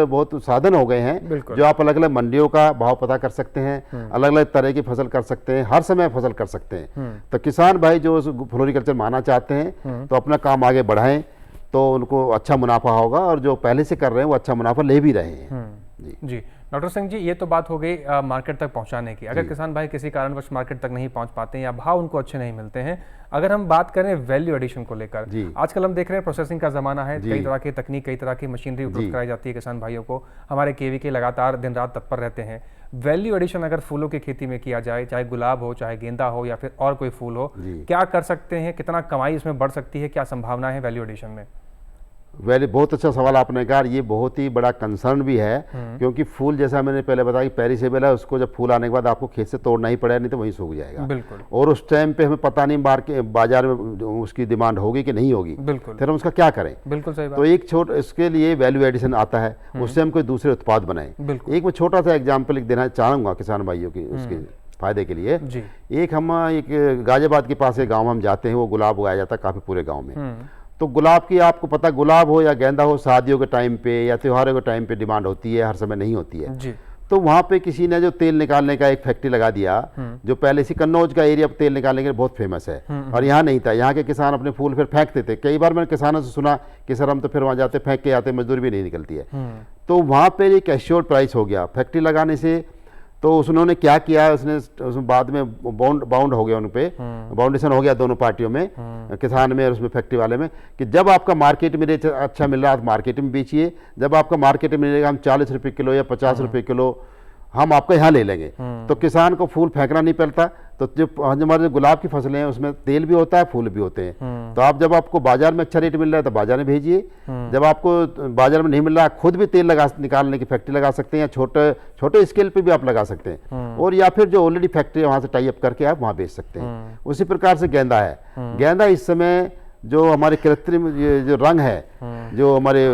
S3: बहुत साधन हो गए हैं जो आप अलग अलग मंडियों का भाव पता कर सकते हैं, अलग अलग तरह की फसल कर सकते हैं, हर समय फसल कर सकते हैं। तो किसान भाई जो फ्लोरिकल्चर मानना चाहते हैं तो अपना काम आगे बढ़ाएं, तो उनको अच्छा मुनाफा होगा, और जो पहले से कर रहे हैं वो अच्छा मुनाफा ले भी रहे हैं।
S2: जी डॉक्टर सिंह जी, ये तो बात हो गई मार्केट तक पहुंचाने की। अगर किसान भाई किसी कारणवश मार्केट तक नहीं पहुंच पाते हैं या भाव उनको अच्छे नहीं मिलते हैं, अगर हम बात करें वैल्यू एडिशन को लेकर, आजकल हम देख रहे हैं प्रोसेसिंग का जमाना है, कई तरह की तकनीक, कई तरह की मशीनरी उपलब्ध कराई जाती है किसान भाइयों को। हमारे केवीके लगातार दिन रात तत्पर रहते हैं। वैल्यू एडिशन अगर फूलों की खेती में किया जाए, चाहे गुलाब हो, चाहे गेंदा हो, या फिर और कोई फूल हो, क्या कर सकते हैं? कितना कमाई इसमें बढ़ सकती है? क्या संभावना है वैल्यू एडिशन में?
S3: बहुत अच्छा सवाल आपने कहा। ये बहुत ही बड़ा कंसर्न भी है, क्योंकि फूल जैसा मैंने पहले बताया कि पेरिसेबल है, उसको जब फूल आने के बाद आपको खेत से तोड़ना ही पड़ेगा, नहीं तो वहीं सूख जाएगा।
S2: बिल्कुल।
S3: और उस टाइम पे हमें पता नहीं बाजार में उसकी डिमांड होगी कि नहीं होगी, फिर हम उसका क्या करें।
S2: बिल्कुल सही बात।
S3: तो एक इसके लिए वैल्यू एडिशन आता है, उससे हम कोई दूसरे उत्पाद बनाएं। एक मैं छोटा सा एग्जाम्पल देना चाहूँगा किसान भाइयों की उसके फायदे के लिए। एक गाजियाबाद के पास एक गाँव हम जाते हैं, वो गुलाब उगाया जाता है काफ़ी पूरे गाँव में। तो गुलाब की आपको पता, गुलाब हो या गेंदा हो, शादियों के टाइम पे या त्योहारों के टाइम पे डिमांड होती है, हर समय नहीं होती है जी। तो वहाँ पे किसी ने जो तेल निकालने का एक फैक्ट्री लगा दिया, जो पहले से कन्नौज का एरिया तेल निकालने के लिए बहुत फेमस है, और यहाँ नहीं था। यहाँ के किसान अपने फूल फिर फेंकते थे। कई बार मैंने किसानों से सुना कि सर हम तो फिर वहाँ जाते फेंक के आते, मजदूरी भी नहीं निकलती है। तो वहाँ पर एक एश्योर्ड प्राइस हो गया फैक्ट्री लगाने से। तो उन्होंने क्या किया, उसमें बाद में बाउंड हो गया, उन पे बाउंडेशन हो गया दोनों पार्टियों में, किसान में और उसमें फैक्ट्री वाले में, कि जब आपका मार्केट में रेट अच्छा मिल रहा है आप मार्केट में बेचिए, जब आपका मार्केट में मिलेगा हम 40 रुपये किलो या 50 रुपये किलो हम आपका यहाँ ले लेंगे। तो किसान को फूल फेंकना नहीं पड़ता। तो जो हमारे गुलाब की फसलें हैं उसमें तेल भी होता है, फूल भी होते हैं। तो आप जब आपको बाजार में अच्छा रेट मिल रहा है तो बाजार में भेजिए, जब आपको बाजार में नहीं मिल रहा है खुद भी तेल निकालने की फैक्ट्री लगा सकते हैं, या छोटे स्केल पे भी आप लगा सकते हैं, और या फिर जो ऑलरेडी फैक्ट्री है वहाँ से टाई अप करके आप वहाँ बेच सकते हैं। उसी प्रकार से गेंदा है। गेंदा इस समय जो हमारे कृत्रिम जो रंग है, जो हमारे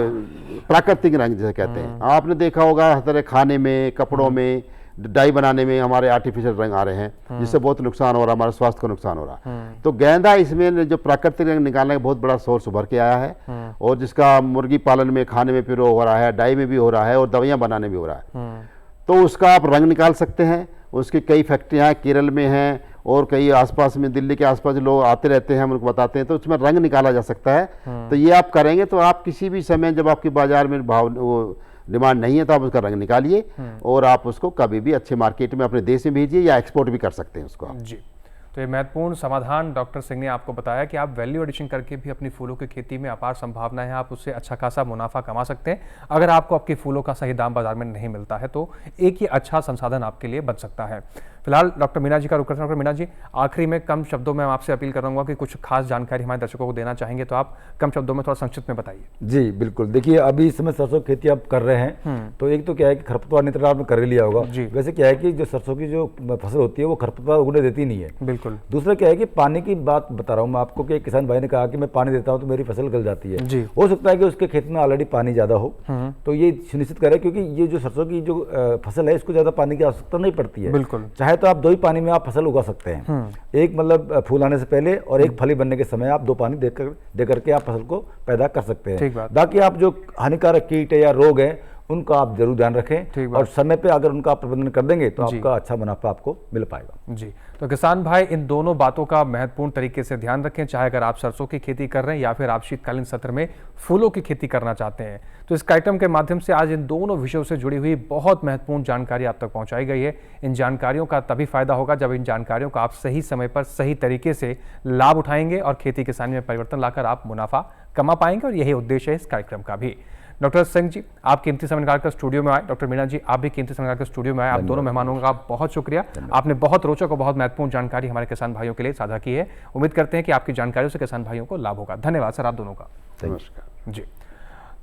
S3: प्राकृतिक रंग जैसे कहते हैं, आपने देखा होगा हर तरह खाने में, कपड़ों में, डाई बनाने में हमारे आर्टिफिशियल रंग आ रहे हैं, जिससे बहुत नुकसान हो रहा है, हमारे स्वास्थ्य को नुकसान हो रहा है। तो गेंदा इसमें जो प्राकृतिक रंग निकालने का बहुत बड़ा सोर्स उभर के आया है, और जिसका मुर्गी पालन में, खाने में प्रयोग हो रहा है, डाई में भी हो रहा है, और दवाइयाँ बनाने में भी हो रहा है। तो उसका आप रंग निकाल सकते हैं। उसकी कई फैक्ट्रियाँ केरल में हैं, और कई आसपास में, दिल्ली के आसपास लोग आते रहते हैं, हम उनको बताते हैं, तो उसमें रंग निकाला जा सकता है। तो ये आप करेंगे तो आप किसी भी समय जब आपकी बाजार में भाव डिमांड नहीं है तो आप उसका रंग निकालिए, और आप उसको कभी भी अच्छे मार्केट में अपने देश में भेजिए, या एक्सपोर्ट भी कर सकते हैं उसको आप।
S2: जी, तो ये महत्वपूर्ण समाधान डॉक्टर सिंह ने आपको बताया कि आप वैल्यू एडिशन करके भी अपनी फूलों की खेती में अपार संभावना है, आप उससे अच्छा खासा मुनाफा कमा सकते हैं। अगर आपको आपके फूलों का सही दाम बाजार में नहीं मिलता है तो एक ये अच्छा संसाधन आपके लिए बन सकता है। फिलहाल डॉक्टर मीना जी का रुख करते हैं। डॉक्टर मीना जी, आखिरी में कम शब्दों में आपसे अपील करूंगा कि कुछ खास जानकारी हमारे दर्शकों को देना चाहेंगे तो आप कम शब्दों में थोड़ा संक्षिप्त में बताइए।
S4: जी बिल्कुल, देखिए अभी इस समय सरसों की खेती आप कर रहे हैं तो एक तो क्या है कि खरपतवार नियंत्रण आपने कर लिया होगा। वैसे क्या है कि जो सरसों की जो फसल होती है वो खरपतवार उगने देती नहीं है।
S2: बिल्कुल।
S4: दूसरा क्या है कि पानी की बात बता रहा हूँ मैं आपको कि किसान भाई ने कहा कि मैं पानी देता हूँ तो मेरी फसल गल जाती है। हो सकता है कि उसके खेत में ऑलरेडी पानी ज्यादा हो, तो ये सुनिश्चित करें क्योंकि ये जो सरसों की जो फसल है इसको ज्यादा पानी की आवश्यकता नहीं पड़ती है।
S2: बिल्कुल।
S4: चाहे तो आप 2 ही पानी में आप फसल उगा सकते हैं, एक मतलब फूल आने से पहले और एक फली बनने के समय आप 2 पानी दे करके आप फसल को पैदा कर सकते हैं। बाकी आप जो हानिकारक कीट है या रोग है उनका आप जरूर ध्यान रखें और समय पे अगर उनका आप प्रबंधन कर देंगे तो आपका अच्छा मुनाफा आपको मिल पाएगा।
S2: जी, तो किसान भाई इन दोनों बातों का महत्वपूर्ण तरीके से ध्यान रखें, चाहे अगर आप सरसों की खेती कर रहे हैं या फिर आप शीतकालीन सत्र में फूलों की खेती करना चाहते हैं। तो इस कार्यक्रम के माध्यम से आज इन दोनों विषयों से जुड़ी हुई बहुत महत्वपूर्ण जानकारी आप तक पहुंचाई गई है। इन जानकारियों का तभी फायदा होगा जब इन जानकारियों का आप सही समय पर सही तरीके से लाभ उठाएंगे और खेती किसानी में परिवर्तन लाकर आप मुनाफा कमा पाएंगे, और यही उद्देश्य है इस कार्यक्रम का भी। डॉक्टर सिंह जी, आप कीमती समय निकालकर स्टूडियो में आए। डॉक्टर मीना जी, आप भी कीमती समय निकालकर स्टूडियो में आए। आप दोनों मेहमानों का बहुत शुक्रिया। आपने बहुत रोचक और बहुत महत्वपूर्ण जानकारी हमारे किसान भाइयों के लिए साझा की है। उम्मीद करते हैं कि आपकी जानकारियों से किसान भाइयों को लाभ होगा। धन्यवाद सर आप दोनों का।
S3: नमस्कार
S2: जी,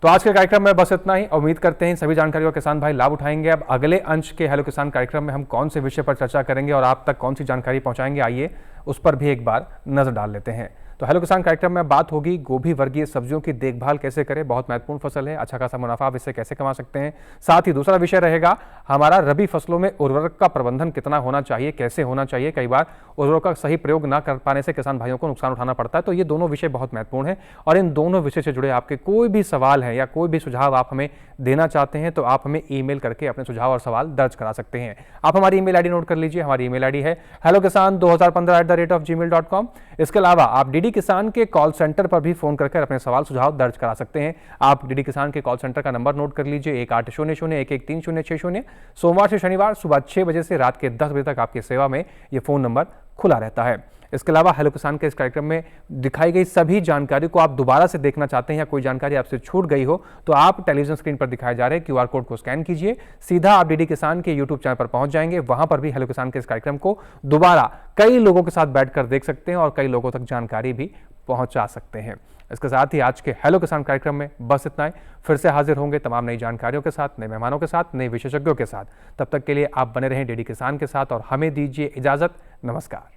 S2: तो आज के कार्यक्रम में बस इतना ही। उम्मीद करते हैं सभी जानकारियों का किसान भाई लाभ उठाएंगे। अब अगले अंश के हेलो किसान कार्यक्रम में हम कौन से विषय पर चर्चा करेंगे और आप तक कौन सी जानकारी पहुंचाएंगे, आइए उस पर भी एक बार नजर डाल लेते हैं। तो हेलो किसान कार्यक्रम में बात होगी गोभी वर्गीय सब्जियों की देखभाल कैसे करें। बहुत महत्वपूर्ण फसल है, अच्छा खासा मुनाफा आप इससे कैसे कमा सकते हैं। साथ ही दूसरा विषय रहेगा हमारा रबी फसलों में उर्वरक का प्रबंधन कितना होना चाहिए, कैसे होना चाहिए। कई बार उर्वरक का सही प्रयोग ना कर पाने से किसान भाइयों को नुकसान उठाना पड़ता है। तो ये दोनों विषय बहुत महत्वपूर्ण है, और इन दोनों विषय से जुड़े आपके कोई भी सवाल है या कोई भी सुझाव आप हमें देना चाहते हैं तो आप हमें ईमेल करके अपने सुझाव और सवाल दर्ज करा सकते हैं। आप हमारी ईमेल आईडी नोट कर लीजिए। हमारी ईमेल आईडी है hellokisan2015@gmail.com। इसके अलावा आप डीडी किसान के कॉल सेंटर पर भी फोन करके अपने सवाल सुझाव दर्ज करा सकते हैं। आप डीडी किसान के कॉल सेंटर का नंबर नोट कर लीजिए 1800-113060। सोमवार से शनिवार सुबह 6 बजे से रात के 10 बजे तक आपकी सेवा में यह फोन नंबर खुला रहता है। इसके अलावा हेलो किसान के इस कार्यक्रम में दिखाई गई सभी जानकारी को आप दोबारा से देखना चाहते हैं या कोई जानकारी आपसे छूट गई हो तो आप टेलीविजन स्क्रीन पर दिखाए जा रहे क्यूआर कोड को स्कैन कीजिए, सीधा आप डीडी किसान के यूट्यूब चैनल पर पहुंच जाएंगे। वहां पर भी हेलो किसान के इस कार्यक्रम को दोबारा कई लोगों के साथ बैठकर देख सकते हैं और कई लोगों तक जानकारी भी पहुंचा सकते हैं। इसके साथ ही आज के हेलो किसान कार्यक्रम में बस इतना ही। फिर से हाजिर होंगे तमाम नई जानकारियों के साथ, नए मेहमानों के साथ, नए विशेषज्ञों के साथ। तब तक के लिए आप बने रहें डीडी किसान के साथ और हमें दीजिए इजाजत। नमस्कार।